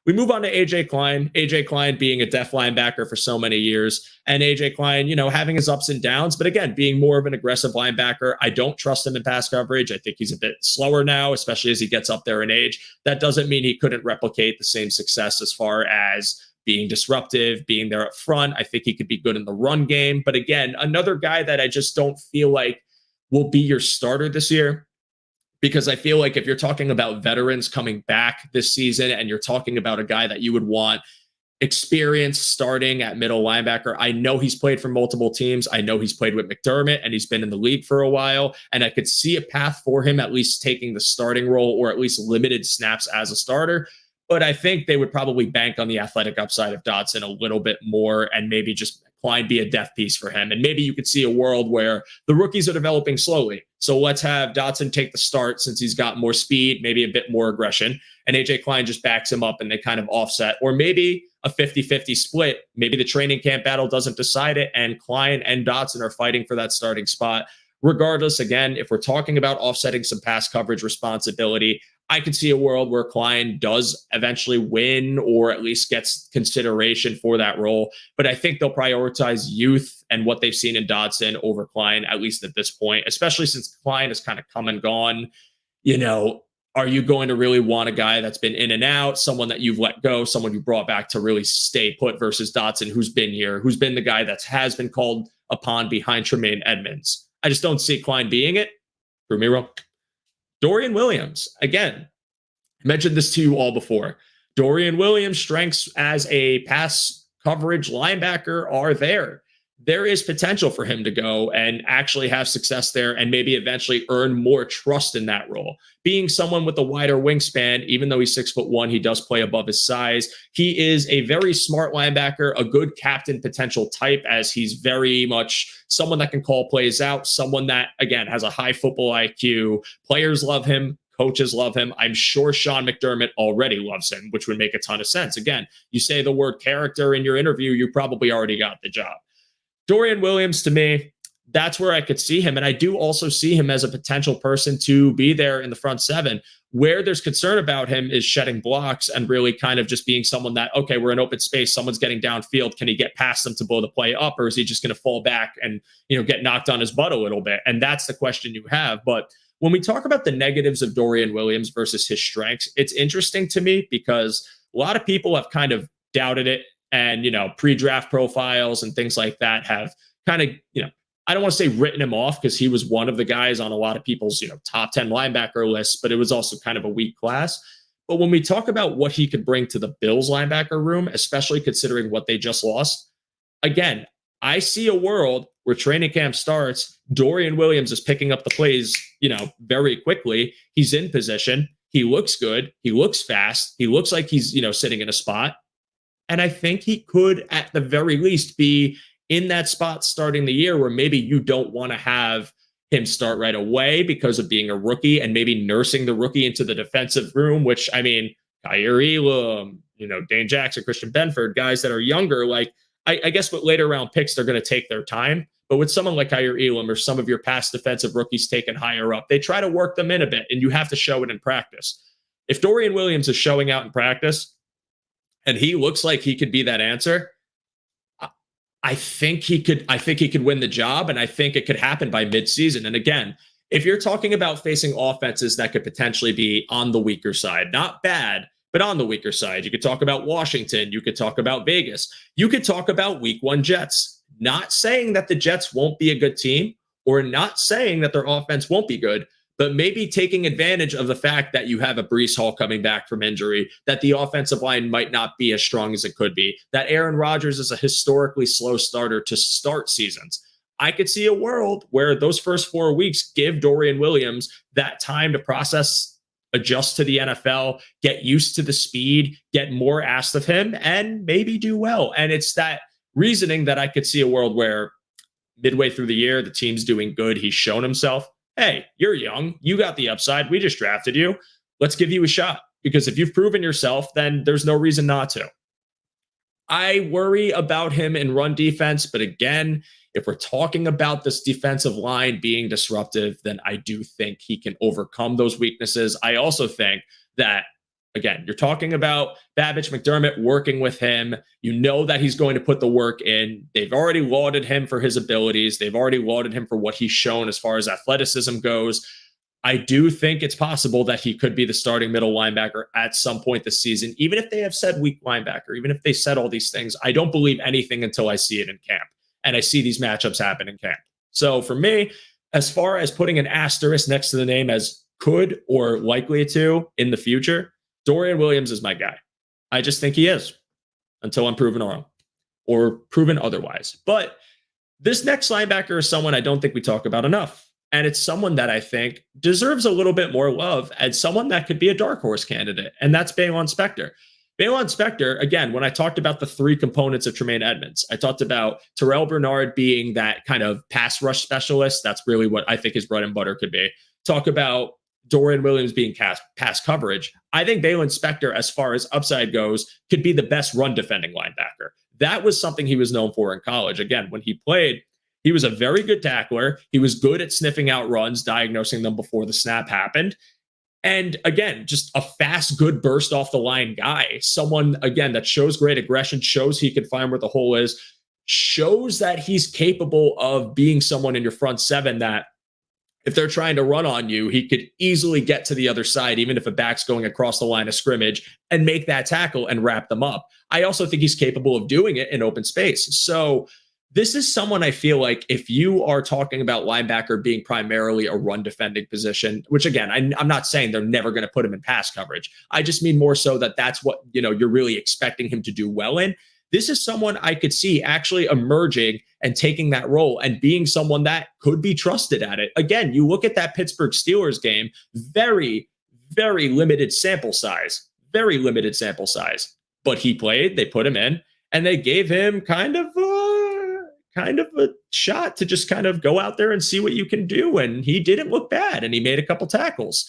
We move on to AJ Klein. AJ Klein being a def linebacker for so many years, and AJ Klein, having his ups and downs, but again, being more of an aggressive linebacker. I don't trust him in pass coverage. I think he's a bit slower now, especially as he gets up there in age. That doesn't mean he couldn't replicate the same success as far as being disruptive, being there up front. I think he could be good in the run game. But again, another guy that I just don't feel like will be your starter this year. Because I feel like if you're talking about veterans coming back this season and you're talking about a guy that you would want experience starting at middle linebacker, I know he's played for multiple teams. I know he's played with McDermott and he's been in the league for a while. And I could see a path for him at least taking the starting role or at least limited snaps as a starter. But I think they would probably bank on the athletic upside of Dodson a little bit more and maybe just Klein be a depth piece for him. And maybe you could see a world where the rookies are developing slowly. So let's have Dodson take the start since he's got more speed, maybe a bit more aggression, and AJ Klein just backs him up and they kind of offset. Or maybe a 50-50 split. Maybe the training camp battle doesn't decide it and Klein and Dodson are fighting for that starting spot. Regardless, again, if we're talking about offsetting some pass coverage responsibility, I could see a world where Klein does eventually win or at least gets consideration for that role. But I think they'll prioritize youth and what they've seen in Dodson over Klein, at least at this point, especially since Klein has kind of come and gone. Are you going to really want a guy that's been in and out, someone that you've let go, someone you brought back to really stay put versus Dodson, who's been here, who's been the guy that has been called upon behind Tremaine Edmonds? I just don't see Klein being it. Prove me wrong. Dorian Williams, again, I mentioned this to you all before. Dorian Williams' strengths as a pass coverage linebacker are there. There is potential for him to go and actually have success there and maybe eventually earn more trust in that role. Being someone with a wider wingspan, even though he's 6'1", he does play above his size. He is a very smart linebacker, a good captain potential type, as he's very much someone that can call plays out, someone that, again, has a high football IQ. Players love him. Coaches love him. I'm sure Sean McDermott already loves him, which would make a ton of sense. Again, you say the word character in your interview, you probably already got the job. Dorian Williams, to me, that's where I could see him. And I do also see him as a potential person to be there in the front seven. Where there's concern about him is shedding blocks and really kind of just being someone that, okay, we're in open space, someone's getting downfield. Can he get past them to blow the play up? Or is he just going to fall back and, get knocked on his butt a little bit? And that's the question you have. But when we talk about the negatives of Dorian Williams versus his strengths, it's interesting to me because a lot of people have kind of doubted it. And, pre-draft profiles and things like that have kind of, I don't want to say written him off because he was one of the guys on a lot of people's, top 10 linebacker lists, but it was also kind of a weak class. But when we talk about what he could bring to the Bills linebacker room, especially considering what they just lost, again, I see a world where training camp starts, Dorian Williams is picking up the plays, very quickly. He's in position. He looks good. He looks fast. He looks like he's, sitting in a spot. And I think he could, at the very least, be in that spot starting the year where maybe you don't want to have him start right away because of being a rookie and maybe nursing the rookie into the defensive room, which, Kyer Elam, Dane Jackson, Christian Benford, guys that are younger, I guess with later round picks, they're going to take their time. But with someone like Kyer Elam or some of your past defensive rookies taken higher up, they try to work them in a bit, and you have to show it in practice. If Dorian Williams is showing out in practice, and he looks like he could be that answer, I think he could win the job, and I think it could happen by midseason. And again, if you're talking about facing offenses that could potentially be on the weaker side, not bad, but on the weaker side, you could talk about Washington, you could talk about Vegas, you could talk about Week 1 Jets. Not saying that the Jets won't be a good team, or not saying that their offense won't be good, but maybe taking advantage of the fact that you have a Breece Hall coming back from injury, that the offensive line might not be as strong as it could be, that Aaron Rodgers is a historically slow starter to start seasons. I could see a world where those first 4 weeks give Dorian Williams that time to process, adjust to the NFL, get used to the speed, get more asked of him, and maybe do well. And it's that reasoning that I could see a world where midway through the year, the team's doing good. He's shown himself. Hey, you're young. You got the upside. We just drafted you. Let's give you a shot. Because if you've proven yourself, then there's no reason not to. I worry about him in run defense. But again, if we're talking about this defensive line being disruptive, then I do think he can overcome those weaknesses. I also think that, again, you're talking about Babich McDermott working with him. You know that he's going to put the work in. They've already lauded him for his abilities. They've already lauded him for what he's shown as far as athleticism goes. I do think it's possible that he could be the starting middle linebacker at some point this season, even if they have said weak linebacker, even if they said all these things. I don't believe anything until I see it in camp, and I see these matchups happen in camp. So for me, as far as putting an asterisk next to the name as could or likely to in the future, Dorian Williams is my guy. I just think he is until I'm proven wrong or proven otherwise. But this next linebacker is someone I don't think we talk about enough. And it's someone that I think deserves a little bit more love and someone that could be a dark horse candidate. And that's Baylon Spector. Baylon Spector, again, when I talked about the three components of Tremaine Edmunds, I talked about Tyrell Bernard being that kind of pass rush specialist. That's really what I think his bread and butter could be. Talk about Dorian Williams being pass coverage. I think Baylon Spector, as far as upside goes, could be the best run defending linebacker. That was something he was known for in college. Again, when he played, he was a very good tackler. He was good at sniffing out runs, diagnosing them before the snap happened. And again, just a fast, good burst off the line guy. Someone, again, that shows great aggression, shows he can find where the hole is, shows that he's capable of being someone in your front seven that if they're trying to run on you, he could easily get to the other side, even if a back's going across the line of scrimmage, and make that tackle and wrap them up. I also think he's capable of doing it in open space. So this is someone I feel like if you are talking about linebacker being primarily a run defending position, which again, I'm not saying they're never going to put him in pass coverage. I just mean more so that that's what, you're really expecting him to do well in. This is someone I could see actually emerging and taking that role and being someone that could be trusted at it. Again, you look at that Pittsburgh Steelers game, very, very limited sample size, but he played, they put him in, and they gave him kind of a shot to just kind of go out there and see what you can do. And he didn't look bad, and he made a couple tackles.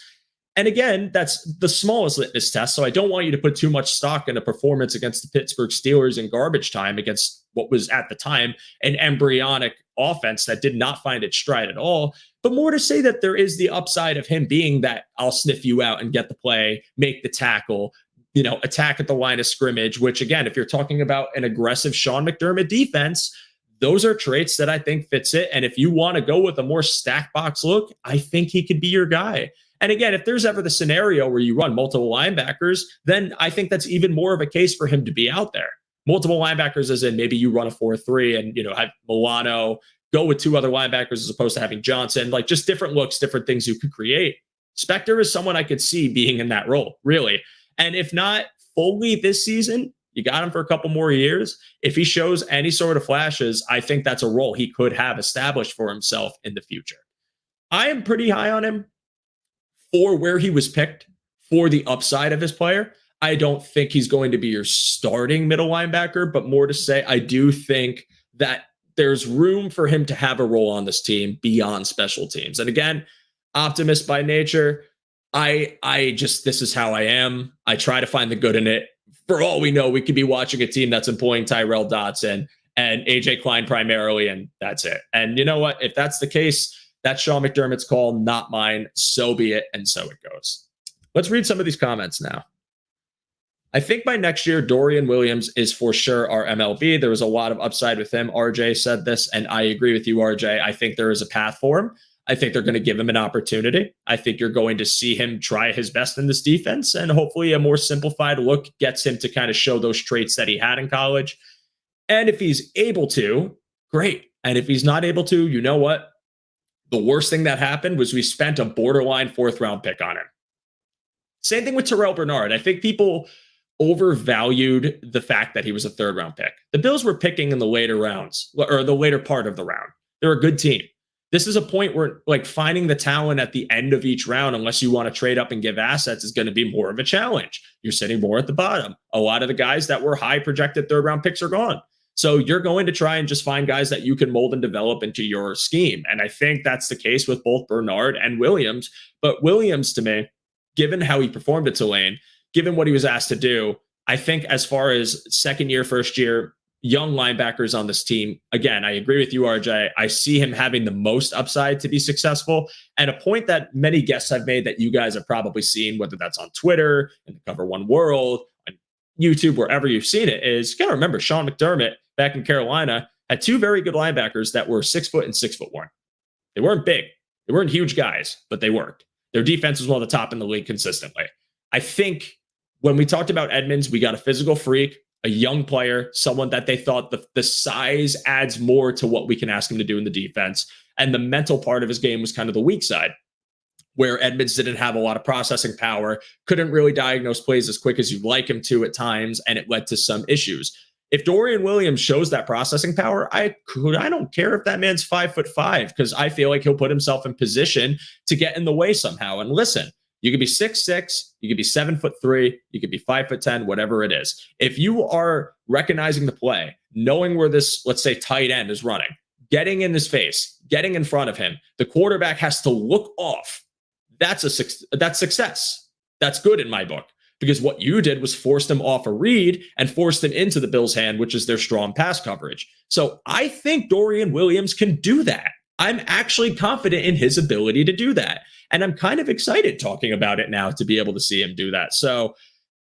And again, that's the smallest litmus test. So I don't want you to put too much stock in a performance against the Pittsburgh Steelers in garbage time against what was at the time an embryonic offense that did not find its stride at all. But more to say that there is the upside of him being that I'll sniff you out and get the play, make the tackle, attack at the line of scrimmage, which again, if you're talking about an aggressive Sean McDermott defense, those are traits that I think fits it. And if you want to go with a more stack box look, I think he could be your guy. And again, if there's ever the scenario where you run multiple linebackers, then I think that's even more of a case for him to be out there. Multiple linebackers as in maybe you run a 4-3 and, have Milano go with two other linebackers as opposed to having Johnson, like just different looks, different things you could create. Spector is someone I could see being in that role, really. And if not fully this season, you got him for a couple more years. If he shows any sort of flashes, I think that's a role he could have established for himself in the future. I am pretty high on him for where he was picked, for the upside of his player. I don't think he's going to be your starting middle linebacker, but more to say, I do think that there's room for him to have a role on this team beyond special teams. And again, optimist by nature, this is how I am. I try to find the good in it. For all we know, we could be watching a team that's employing Tyrell Dodson and AJ Klein primarily, and that's it. And you know what? If that's the case, that's Sean McDermott's call, not mine. So be it, and so it goes. Let's read some of these comments now. I think by next year, Dorian Williams is for sure our MLB. There was a lot of upside with him. RJ said this, and I agree with you, RJ. I think there is a path for him. I think they're going to give him an opportunity. I think you're going to see him try his best in this defense, and hopefully a more simplified look gets him to kind of show those traits that he had in college. And if he's able to, great. And if he's not able to, you know what? The worst thing that happened was we spent a borderline 4th round pick on him. Same thing with Tyrell Bernard. I think people overvalued the fact that he was a 3rd round pick. The Bills were picking in the later rounds, or the later part of the round. They're a good team. This is a point where like finding the talent at the end of each round, unless you want to trade up and give assets, is going to be more of a challenge. You're sitting more at the bottom. A lot of the guys that were high projected third round picks are gone. So you're going to try and just find guys that you can mold and develop into your scheme. And I think that's the case with both Bernard and Williams. But Williams, to me, given how he performed at Tulane, given what he was asked to do, I think as far as second year, first year, young linebackers on this team, again, I agree with you, RJ. I see him having the most upside to be successful. And a point that many guests have made that you guys have probably seen, whether that's on Twitter, in the Cover One World, on YouTube, wherever you've seen it, is you got to remember Sean McDermott back in Carolina had two very good linebackers that were 6 foot and 6'1". They weren't big. They weren't huge guys, but they worked. Their defense was one of the top in the league consistently. I think when we talked about Edmonds, we got a physical freak, a young player, someone that they thought the size adds more to what we can ask him to do in the defense. And the mental part of his game was kind of the weak side, where Edmonds didn't have a lot of processing power, couldn't really diagnose plays as quick as you'd like him to at times, and it led to some issues. If Dorian Williams shows that processing power, I don't care if that man's 5'5", because I feel like he'll put himself in position to get in the way somehow. And listen, you could be 6'6", you could be 7'3", you could be 5'10", whatever it is. If you are recognizing the play, knowing where this, let's say, tight end is running, getting in his face, getting in front of him, the quarterback has to look off. That's success. That's good in my book. Because what you did was forced him off a read and forced him into the Bills' hand, which is their strong pass coverage. So I think Dorian Williams can do that. I'm actually confident in his ability to do that. And I'm kind of excited talking about it now to be able to see him do that. So,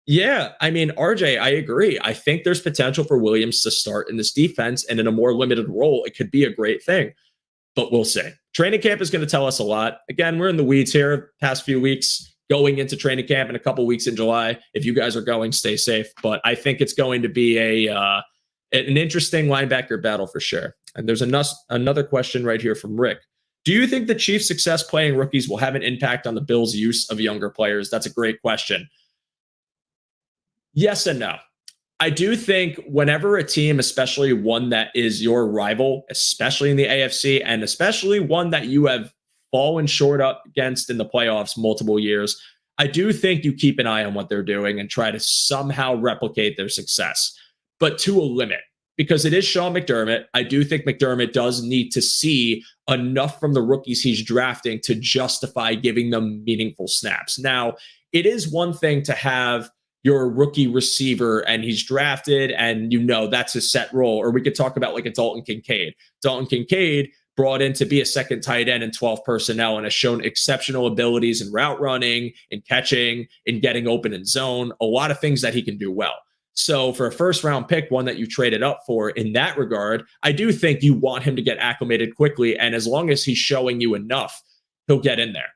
yeah, I mean, RJ, I agree. I think there's potential for Williams to start in this defense, and in a more limited role, it could be a great thing. But we'll see. Training camp is going to tell us a lot. Again, we're in the weeds here past few weeks. Going into training camp in a couple weeks in July. If you guys are going, stay safe. But I think it's going to be an interesting linebacker battle for sure. And there's another question right here from Rick. Do you think the Chiefs' success playing rookies will have an impact on the Bills' use of younger players? That's a great question. Yes and no. I do think whenever a team, especially one that is your rival, especially in the AFC, and especially one that you have fallen short up against in the playoffs multiple years, I do think you keep an eye on what they're doing and try to somehow replicate their success, but to a limit, because it is Sean McDermott. I do think McDermott does need to see enough from the rookies he's drafting to justify giving them meaningful snaps. Now, it is one thing to have your rookie receiver and he's drafted and that's his set role, or we could talk about like a Dalton Kincaid. Dalton Kincaid brought in to be a second tight end in 12 personnel and has shown exceptional abilities in route running, in catching, in getting open in zone, a lot of things that he can do well. So for a first round pick, one that you traded up for in that regard, I do think you want him to get acclimated quickly. And as long as he's showing you enough, he'll get in there.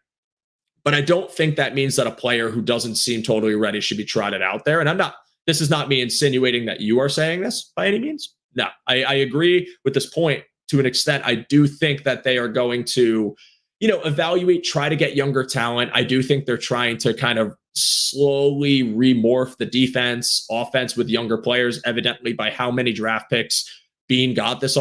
But I don't think that means that a player who doesn't seem totally ready should be trotted out there. And this is not me insinuating that you are saying this by any means. No, I agree with this point. To an extent, I do think that they are going to, evaluate, try to get younger talent. I do think they're trying to kind of slowly remorph the offense with younger players, evidently by how many draft picks Bean got this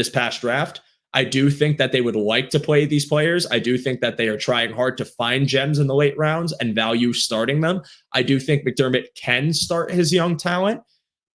past draft. I do think that they would like to play these players. I do think that they are trying hard to find gems in the late rounds and value starting them. I do think McDermott can start his young talent,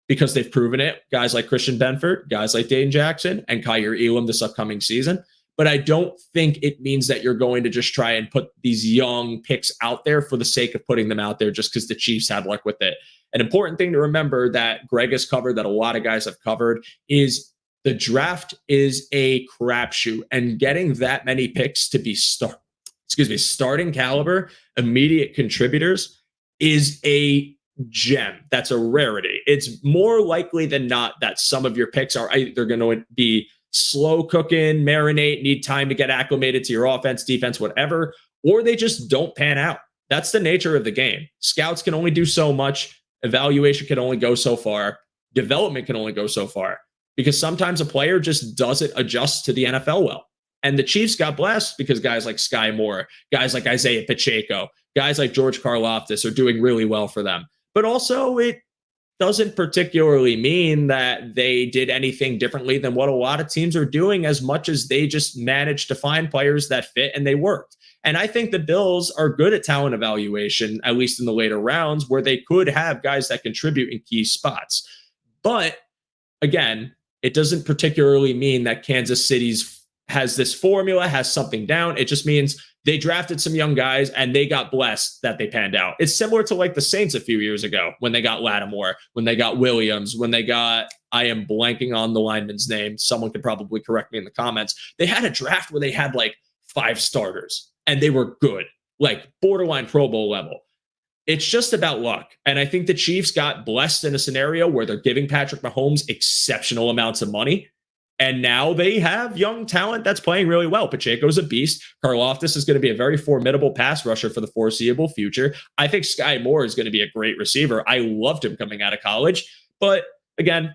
because they've proven it. Guys like Christian Benford, guys like Dane Jackson, and Kyer Elam this upcoming season. But I don't think it means that you're going to just try and put these young picks out there for the sake of putting them out there just because the Chiefs had luck with it. An important thing to remember that Greg has covered, that a lot of guys have covered, is the draft is a crapshoot. And getting that many picks to be starting caliber, immediate contributors, is a gem. That's a rarity. It's more likely than not that some of your picks are either going to be slow cooking, marinate, need time to get acclimated to your offense, defense, whatever, or they just don't pan out. That's the nature of the game. Scouts can only do so much. Evaluation can only go so far. Development can only go so far, because sometimes a player just doesn't adjust to the NFL well. And the Chiefs got blessed because guys like Sky Moore, guys like Isaiah Pacheco, guys like George Karlaftis are doing really well for them. But also it doesn't particularly mean that they did anything differently than what a lot of teams are doing, as much as they just managed to find players that fit and they worked. And I think the Bills are good at talent evaluation, at least in the later rounds, where they could have guys that contribute in key spots. But again, it doesn't particularly mean that Kansas City's has this formula, has something down. It just means they drafted some young guys and they got blessed that they panned out. It's similar to like the Saints a few years ago when they got Lattimore, when they got Williams, when they got, I am blanking on the lineman's name. Someone could probably correct me in the comments. They had a draft where they had like 5 starters and they were good, like borderline Pro Bowl level. It's just about luck. And I think the Chiefs got blessed in a scenario where they're giving Patrick Mahomes exceptional amounts of money. And now they have young talent that's playing really well. Pacheco's a beast. Karlaftis is going to be a very formidable pass rusher for the foreseeable future. I think Sky Moore is going to be a great receiver. I loved him coming out of college. But again,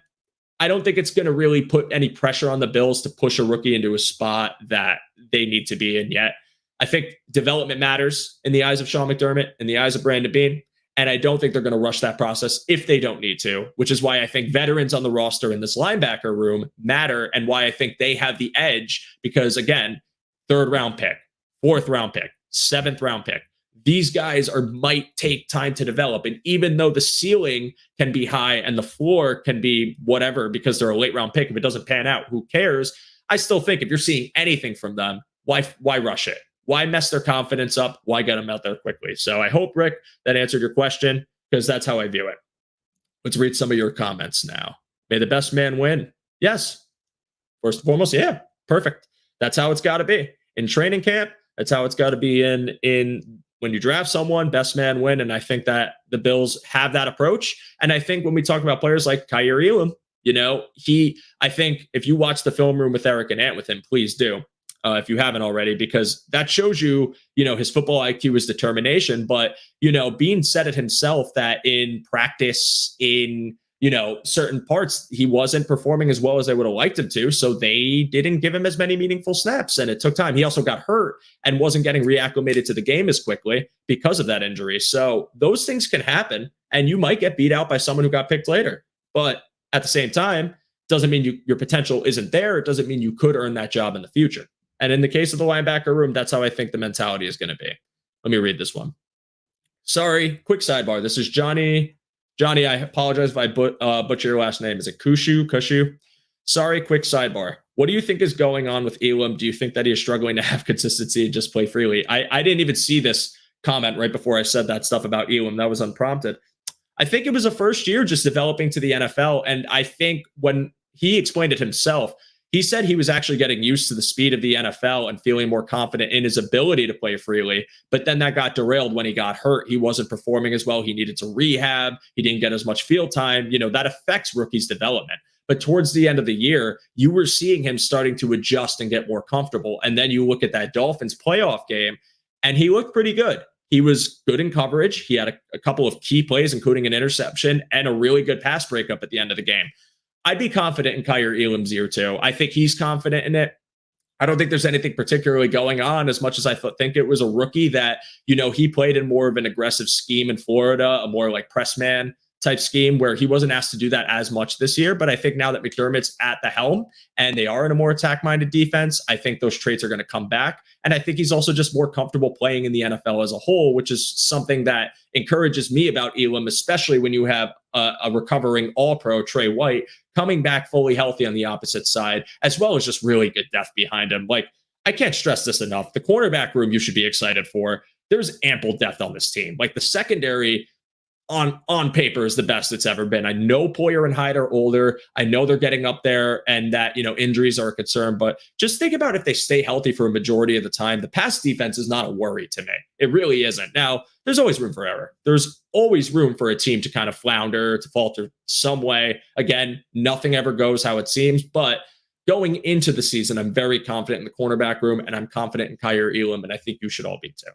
I don't think it's going to really put any pressure on the Bills to push a rookie into a spot that they need to be in yet. I think development matters in the eyes of Sean McDermott, in the eyes of Brandon Beane. And I don't think they're going to rush that process if they don't need to, which is why I think veterans on the roster in this linebacker room matter, and why I think they have the edge. Because again, 3rd round pick, 4th round pick, 7th round pick, these guys might take time to develop. And even though the ceiling can be high and the floor can be whatever, because they're a late round pick, if it doesn't pan out, who cares? I still think if you're seeing anything from them, why rush it? Why mess their confidence up? Why get them out there quickly? So I hope, Rick, that answered your question, because that's how I view it. Let's read some of your comments now. May the best man win. Yes. First and foremost, yeah, perfect. That's how it's got to be. In training camp, that's how it's got to be in when you draft someone, best man win. And I think that the Bills have that approach. And I think when we talk about players like Kaiir Elam, I think if you watch the film room with Eric and Ant with him, please do. If you haven't already, because that shows you, his football IQ, his determination. But, Beane said it himself that in practice, in, certain parts, he wasn't performing as well as they would have liked him to. So they didn't give him as many meaningful snaps, and it took time. He also got hurt and wasn't getting reacclimated to the game as quickly because of that injury. So those things can happen, and you might get beat out by someone who got picked later. But at the same time, doesn't mean your potential isn't there. It doesn't mean you could earn that job in the future. And in the case of the linebacker room, that's how I think the mentality is going to be. Let me read this one. Sorry, quick sidebar. This is Johnny. Johnny, I apologize if I butcher your last name. Is it Kushu? Sorry, quick sidebar. What do you think is going on with Elam? Do you think that he is struggling to have consistency and just play freely? I didn't even see this comment right before I said that stuff about Elam. That was unprompted. I think it was a first year just developing to the NFL. And I think when he explained it himself, he said he was actually getting used to the speed of the NFL and feeling more confident in his ability to play freely. But then that got derailed when he got hurt. He wasn't performing as well. He needed to rehab. He didn't get as much field time. That affects rookies' development. But towards the end of the year, you were seeing him starting to adjust and get more comfortable. And then you look at that Dolphins playoff game, and he looked pretty good. He was good in coverage. He had a couple of key plays, including an interception and a really good pass breakup at the end of the game. I'd be confident in Kaiir Elam's year too. I think he's confident in it. I don't think there's anything particularly going on, as much as I think it was a rookie that, he played in more of an aggressive scheme in Florida, a more like press man type scheme where he wasn't asked to do that as much this year. But I think now that McDermott's at the helm and they are in a more attack-minded defense, I think those traits are going to come back. And I think he's also just more comfortable playing in the NFL as a whole, which is something that encourages me about Elam, especially when you have a recovering all-pro Trey White coming back fully healthy on the opposite side, as well as just really good depth behind him. Like, I can't stress this enough. The cornerback room you should be excited for. There's ample depth on this team. Like, the secondary on paper is the best it's ever been. I know Poyer and Hyde are older. I know they're getting up there and that, injuries are a concern, but just think about if they stay healthy for a majority of the time, the pass defense is not a worry to me. It really isn't. Now, there's always room for error. There's always room for a team to kind of flounder, to falter some way. Again, nothing ever goes how it seems, but going into the season, I'm very confident in the cornerback room, and I'm confident in Kaiir Elam, and I think you should all be too.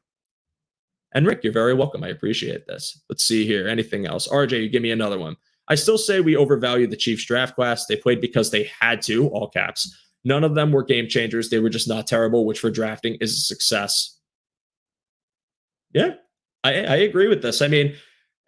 And Rick, you're very welcome. I appreciate this. Let's see here. Anything else? RJ, you give me another one. I still say we overvalue the Chiefs draft class. They played because they had to, all caps. None of them were game changers. They were just not terrible, which for drafting is a success. Yeah, I agree with this. I mean,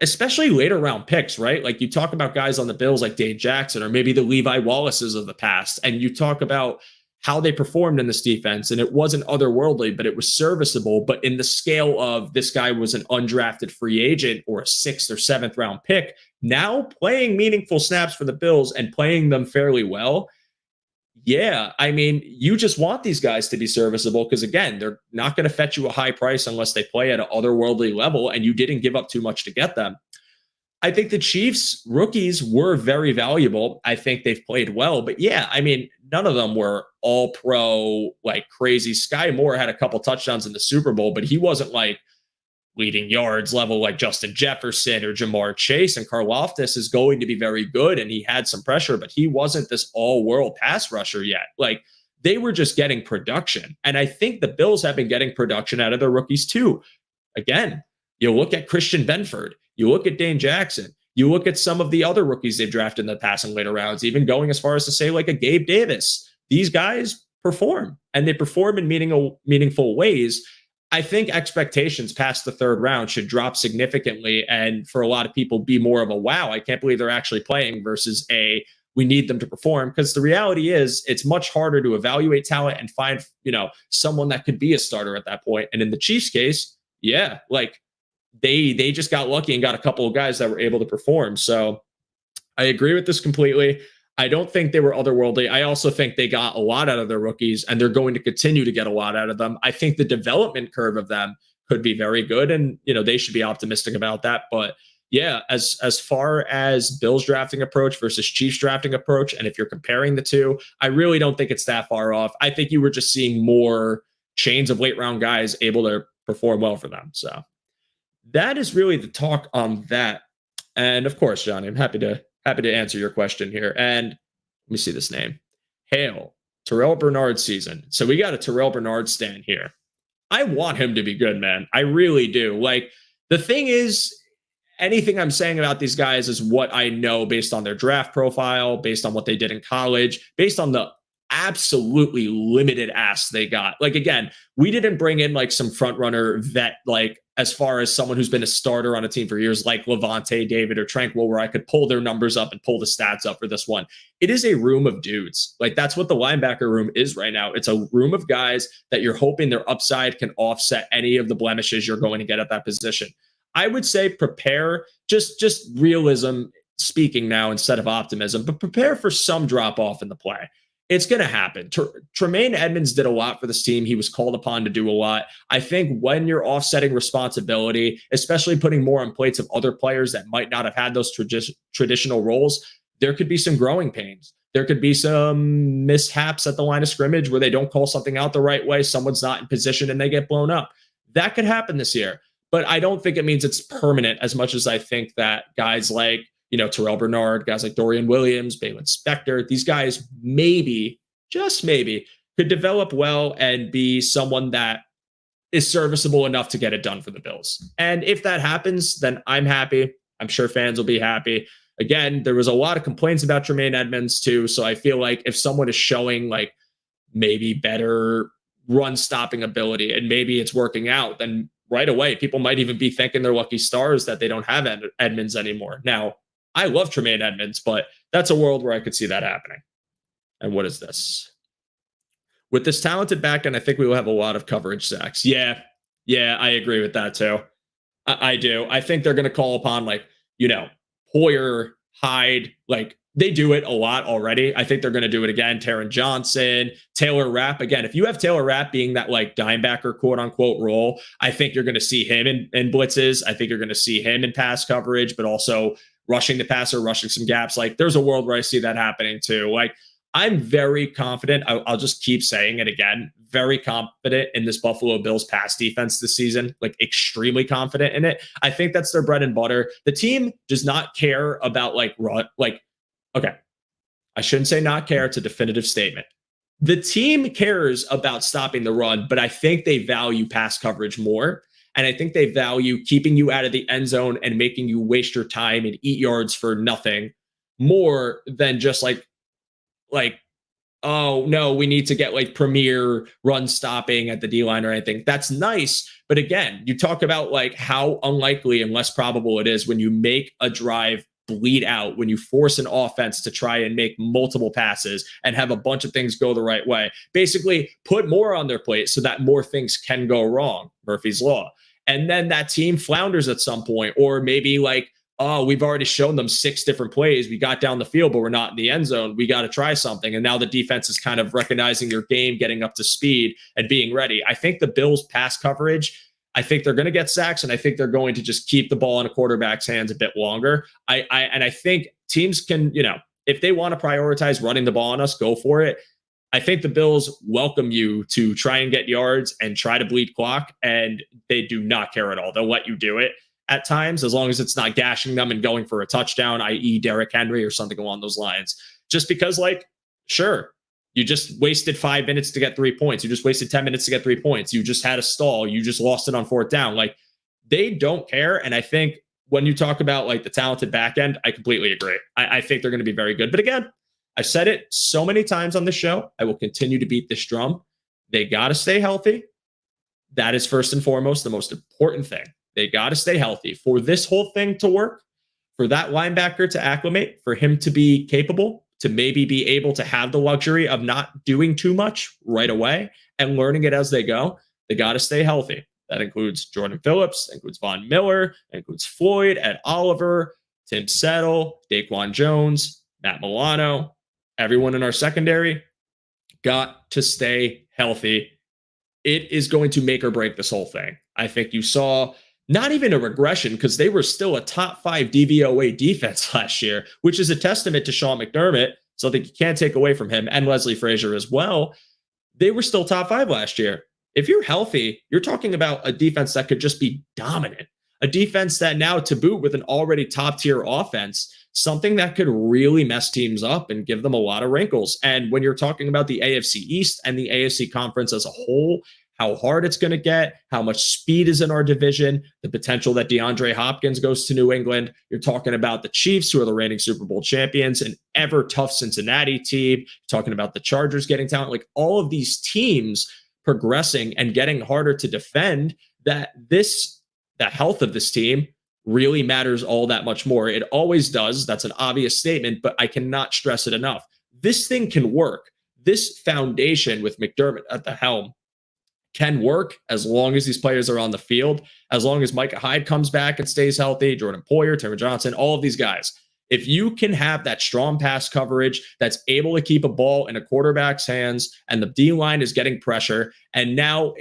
especially later round picks, right? Like you talk about guys on the Bills like Dane Jackson or maybe the Levi Wallaces of the past, and you talk about how they performed in this defense, and it wasn't otherworldly, but it was serviceable. But in the scale of this guy was an undrafted free agent or a 6th or 7th round pick, now playing meaningful snaps for the Bills and playing them fairly well. Yeah, I mean, you just want these guys to be serviceable because, again, they're not going to fetch you a high price unless they play at an otherworldly level, and you didn't give up too much to get them. I think the Chiefs rookies were very valuable. I think they've played well, but yeah, I mean, none of them were all pro like crazy. Sky Moore had a couple touchdowns in the Super Bowl, but he wasn't like leading yards level like Justin Jefferson or Jamar Chase. And Karlaftis is going to be very good, and he had some pressure, but he wasn't this all-world pass rusher yet. Like they were just getting production. And I think the Bills have been getting production out of their rookies too. Again, you look at Christian Benford, you look at Dane Jackson, you look at some of the other rookies they've drafted in the past and later rounds, even going as far as to say like a Gabe Davis. These guys perform, and they perform in meaningful ways. I think expectations past the 3rd round should drop significantly, and for a lot of people be more of a wow, I can't believe they're actually playing versus a we need them to perform, because the reality is it's much harder to evaluate talent and find, someone that could be a starter at that point. And in the Chiefs case, yeah, like they just got lucky and got a couple of guys that were able to perform. So I agree with this completely. I don't think they were otherworldly. I also think they got a lot out of their rookies, and they're going to continue to get a lot out of them. I think the development curve of them could be very good, and they should be optimistic about that. But yeah, as far as Bills drafting approach versus Chiefs drafting approach, and if you're comparing the two, I really don't think it's that far off. I think you were just seeing more chains of late round guys able to perform well for them. So that is really the talk on that. And of course, Johnny, I'm happy to answer your question here. And let me see this name. Hail, Terrell Bernard season. So we got a Terrell Bernard stand here. I want him to be good, man. I really do. Like, the thing is, anything I'm saying about these guys is what I know based on their draft profile, based on what they did in college, based on the absolutely limited ass they got. Like, again, we didn't bring in like some front runner vet, like as far as someone who's been a starter on a team for years, like Levante David or Tranquil, where I could pull their numbers up and pull the stats up for this one. It is a room of dudes. Like, that's what the linebacker room is right now. It's a room of guys that you're hoping their upside can offset any of the blemishes you're going to get at that position. I would say prepare, just realism speaking now instead of optimism, but prepare for some drop off in the play. It's going to happen. Tremaine Edmonds did a lot for this team. He was called upon to do a lot. I think when you're offsetting responsibility, especially putting more on plates of other players that might not have had those traditional roles, there could be some growing pains. There could be some mishaps at the line of scrimmage where they don't call something out the right way. Someone's not in position and they get blown up. That could happen this year. But I don't think it means it's permanent as much as I think that guys like, Terrell Bernard, guys like Dorian Williams, Balin Spector, these guys maybe, just maybe, could develop well and be someone that is serviceable enough to get it done for the Bills. And if that happens, then I'm happy. I'm sure fans will be happy. Again, there was a lot of complaints about Tremaine Edmonds too. So I feel like if someone is showing like maybe better run stopping ability and maybe it's working out, then right away, people might even be thanking their lucky stars that they don't have Edmonds anymore. Now, I love Tremaine Edmonds, but that's a world where I could see that happening. And what is this? With this talented back end, I think we will have a lot of coverage sacks. Yeah, I agree with that too. I do. I think they're going to call upon Hoyer, Hyde, like they do it a lot already. I think they're going to do it again. Taron Johnson, Taylor Rapp. Again, if you have Taylor Rapp being that like dimebacker quote unquote role, I think you're going to see him in blitzes. I think you're going to see him in pass coverage, but also rushing the passer, rushing some gaps. Like there's a world where I see that happening too. Like I'm very confident. I'll just keep saying it again. Very confident in this Buffalo Bills pass defense this season, like extremely confident in it. I think that's their bread and butter. The team does not care about okay, I shouldn't say not care. It's a definitive statement. The team cares about stopping the run, but I think they value pass coverage more. And I think they value keeping you out of the end zone and making you waste your time and eat yards for nothing more than just like oh no, we need to get like premier run stopping at the D-line or anything. That's nice. But again, you talk about like how unlikely and less probable it is when you make a drive bleed out, when you force an offense to try and make multiple passes and have a bunch of things go the right way. Basically, put more on their plate so that more things can go wrong. Murphy's Law. And then that team flounders at some point, or maybe like, oh, we've already shown them 6 different plays. We got down the field, but we're not in the end zone. We got to try something. And now the defense is kind of recognizing your game, getting up to speed and being ready. I think the Bills' pass coverage, I think they're going to get sacks, and I think they're going to just keep the ball in a quarterback's hands a bit longer. I think teams can, if they want to prioritize running the ball on us, go for it. I think the Bills welcome you to try and get yards and try to bleed clock, and they do not care at all. They'll let you do it at times, as long as it's not gashing them and going for a touchdown, i.e. Derrick Henry or something along those lines. Just because, like, sure, you just wasted 5 minutes to get 3 points. You just wasted 10 minutes to get 3 points. You just had a stall. You just lost it on 4th down. Like, they don't care. And I think when you talk about like the talented back end, I completely agree. I think they're going to be very good. But again, I've said it so many times on the show. I will continue to beat this drum. They got to stay healthy. That is first and foremost the most important thing. They got to stay healthy for this whole thing to work, for that linebacker to acclimate, for him to be capable, to maybe be able to have the luxury of not doing too much right away and learning it as they go. They got to stay healthy. That includes Jordan Phillips, that includes Von Miller, that includes Floyd, Ed Oliver, Tim Settle, Daquan Jones, Matt Milano. Everyone in our secondary got to stay healthy. It is going to make or break this whole thing. I think you saw not even a regression, because they were still a top 5 DVOA defense last year, which is a testament to Sean McDermott. So I think you can't take away from him, and Leslie Frazier as well. They were still top 5 last year. If you're healthy, you're talking about a defense that could just be dominant, a defense that now, to boot with an already top tier offense, something that could really mess teams up and give them a lot of wrinkles. And when you're talking about the AFC East and the AFC conference as a whole, how hard it's going to get, how much speed is in our division, the potential that DeAndre Hopkins goes to New England. You're talking about the Chiefs, who are the reigning Super Bowl champions, an ever tough Cincinnati team. You're talking about the Chargers getting talent, like all of these teams progressing and getting harder to defend. The health of this team really matters all that much more. It always does. That's an obvious statement, but I cannot stress it enough. This thing can work. This foundation with McDermott at the helm can work as long as these players are on the field, as long as Micah Hyde comes back and stays healthy, Jordan Poyer, Taylor Johnson, all of these guys. If you can have that strong pass coverage that's able to keep a ball in a quarterback's hands, and the D-line is getting pressure, and now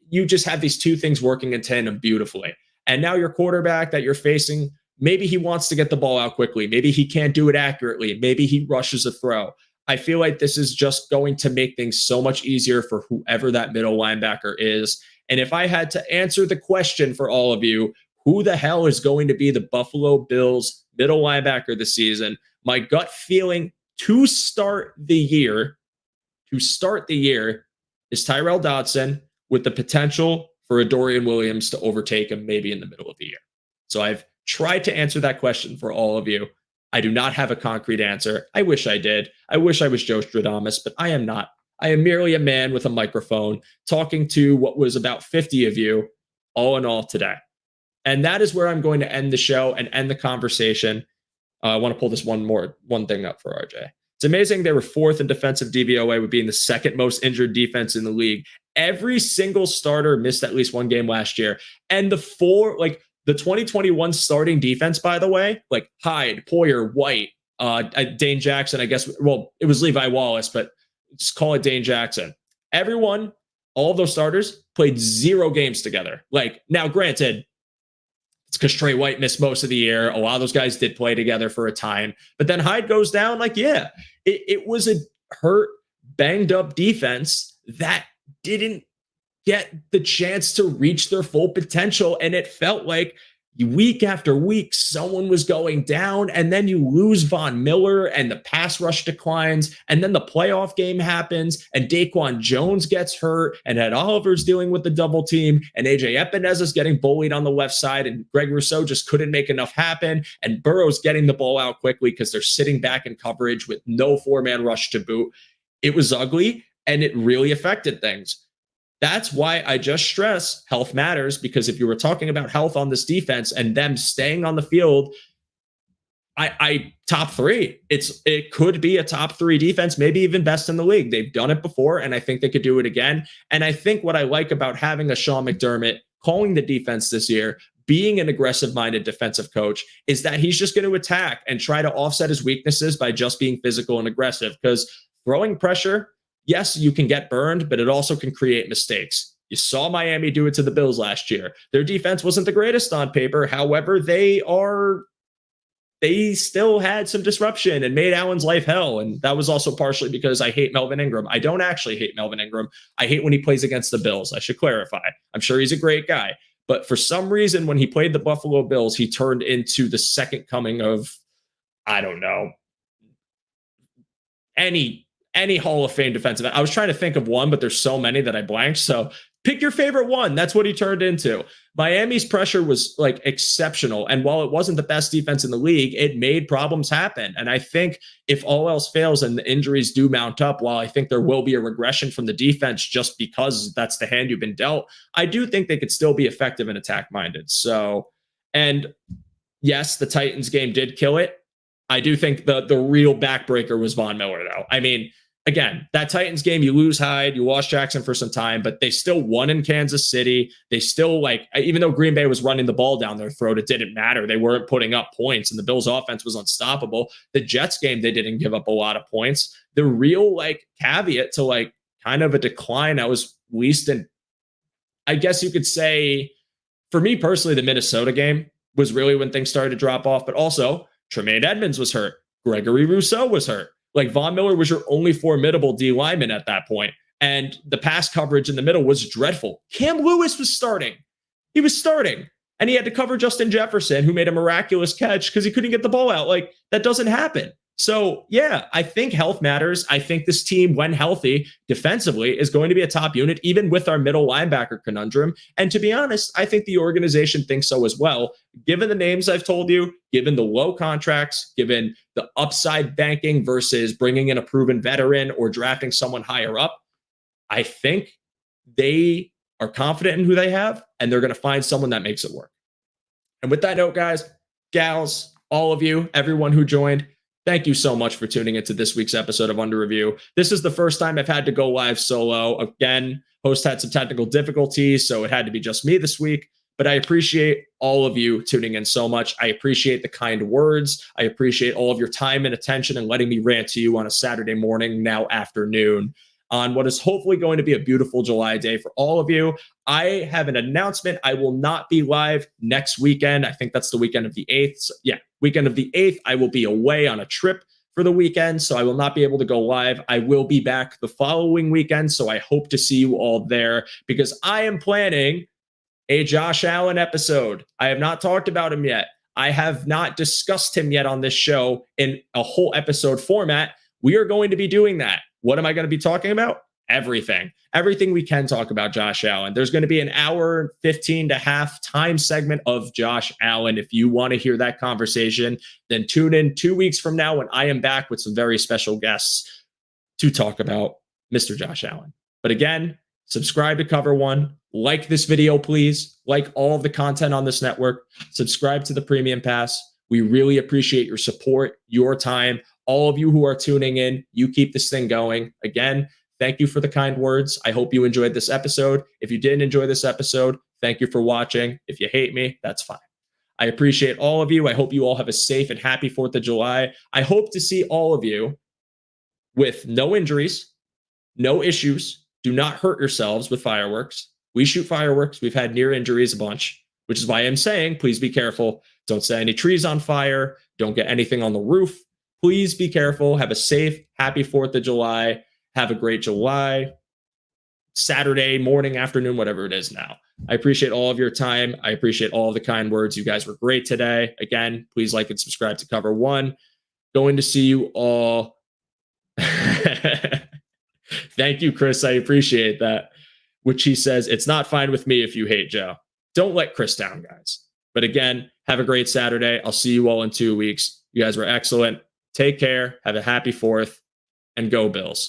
you just have these two things working in tandem beautifully. And now your quarterback that you're facing, maybe he wants to get the ball out quickly. Maybe he can't do it accurately. Maybe he rushes a throw. I feel like this is just going to make things so much easier for whoever that middle linebacker is. And if I had to answer the question for all of you, who the hell is going to be the Buffalo Bills middle linebacker this season? My gut feeling to start the year is Tyrell Dodson, with the potential for a Dorian Williams to overtake him maybe in the middle of the year. So I've tried to answer that question for all of you. I do not have a concrete answer. I wish I did. I wish I was Joe Stradamus, but I am not. I am merely a man with a microphone talking to what was about 50 of you all in all today. And that is where I'm going to end the show and end the conversation. I want to pull this one thing up for RJ. It's amazing they were 4th in defensive DVOA, with being the 2nd most injured defense in the league. Every single starter missed at least one game last year. And the 2021 starting defense, by the way, like Hyde, Poyer, White, Dane Jackson, I guess. Well, it was Levi Wallace, but just call it Dane Jackson. Everyone, all of those starters played 0 games together. Like, now granted, it's because Trey White missed most of the year. A lot of those guys did play together for a time. But then Hyde goes down. Like, yeah, it was a hurt, banged up defense that didn't get the chance to reach their full potential. And it felt like week after week, someone was going down, and then you lose Von Miller and the pass rush declines. And then the playoff game happens and Daquan Jones gets hurt, and Ed Oliver's dealing with the double team, and AJ Epinez is getting bullied on the left side, and Greg Rousseau just couldn't make enough happen. And Burrow's getting the ball out quickly because they're sitting back in coverage with no 4-man rush to boot. it was ugly and it really affected things. That's why I just stress health matters, because if you were talking about health on this defense and them staying on the field, I top three. It could be a top three defense, maybe even best in the league. They've done it before, and I think they could do it again. And I think what I like about having a Sean McDermott calling the defense this year, being an aggressive-minded defensive coach, is that he's just going to attack and try to offset his weaknesses by just being physical and aggressive. Because throwing pressure, yes, you can get burned, but it also can create mistakes. You saw Miami do it to the Bills last year. Their defense wasn't the greatest on paper. However, they still had some disruption and made Allen's life hell. And that was also partially because I hate Melvin Ingram. I don't actually hate Melvin Ingram. I hate when he plays against the Bills. I should clarify. I'm sure he's a great guy. But for some reason, when he played the Buffalo Bills, he turned into the second coming of, I don't know, any Hall of Fame defensive end. I was trying to think of one, but there's so many that I blanked. So pick your favorite one. That's what he turned into. Miami's pressure was like exceptional. And while it wasn't the best defense in the league, it made problems happen. And I think if all else fails and the injuries do mount up, while I think there will be a regression from the defense just because that's the hand you've been dealt, I do think they could still be effective and attack minded. So, and yes, the Titans game did kill it. I do think the real backbreaker was Von Miller, though. I mean, again, that Titans game, you lose Hyde, you lost Jackson for some time, but they still won in Kansas City. They still, even though Green Bay was running the ball down their throat, it didn't matter. They weren't putting up points, and the Bills' offense was unstoppable. The Jets game, they didn't give up a lot of points. The real, caveat to, kind of a decline I was least in, I guess you could say, for me personally, the Minnesota game was really when things started to drop off, but also Tremaine Edmonds was hurt. Gregory Rousseau was hurt. Von Miller was your only formidable D lineman at that point. And the pass coverage in the middle was dreadful. Cam Lewis was starting. He was starting. And he had to cover Justin Jefferson, who made a miraculous catch because he couldn't get the ball out. That doesn't happen. So, yeah, I think health matters. I think this team, when healthy, defensively, is going to be a top unit, even with our middle linebacker conundrum. And to be honest, I think the organization thinks so as well. Given the names I've told you, given the low contracts, given the upside banking versus bringing in a proven veteran or drafting someone higher up, I think they are confident in who they have, and they're going to find someone that makes it work. And with that note, guys, gals, all of you, everyone who joined, thank you so much for tuning into this week's episode of Under Review. This is the first time I've had to go live solo. Again, host had some technical difficulties, so it had to be just me this week. But I appreciate all of you tuning in so much. I appreciate the kind words. I appreciate all of your time and attention and letting me rant to you on a Saturday morning, now afternoon, on what is hopefully going to be a beautiful July day for all of you. I have an announcement. I will not be live next weekend. I think that's the weekend of the 8th. So, yeah, weekend of the 8th. I will be away on a trip for the weekend, so I will not be able to go live. I will be back the following weekend, so I hope to see you all there, because I am planning a Josh Allen episode. I have not talked about him yet. I have not discussed him yet on this show in a whole episode format. We are going to be doing that. What am I going to be talking about? Everything we can talk about Josh Allen. There's going to be an hour 15 to half time segment of Josh Allen. If you want to hear that conversation, then tune in 2 weeks from now when I am back with some very special guests to talk about Mr. Josh Allen. But again, subscribe to Cover One. Like this video, please. Like all of the content on this network. Subscribe to the Premium Pass. We really appreciate your support, your time. All of you who are tuning in, you keep this thing going. Again, thank you for the kind words. I hope you enjoyed this episode. If you didn't enjoy this episode, thank you for watching. If you hate me, that's fine. I appreciate all of you. I hope you all have a safe and happy 4th of July. I hope to see all of you with no injuries, no issues. Do not hurt yourselves with fireworks. We shoot fireworks. We've had near injuries a bunch, which is why I'm saying, please be careful. Don't set any trees on fire. Don't get anything on the roof. Please be careful. Have a safe, happy 4th of July. Have a great July, Saturday, morning, afternoon, whatever it is now. I appreciate all of your time. I appreciate all of the kind words. You guys were great today. Again, please like and subscribe to Cover One. Going to see you all. Thank you, Chris. I appreciate that. Which he says, it's not fine with me if you hate Joe. Don't let Chris down, guys. But again, have a great Saturday. I'll see you all in 2 weeks. You guys were excellent. Take care. Have a happy 4th, and go Bills.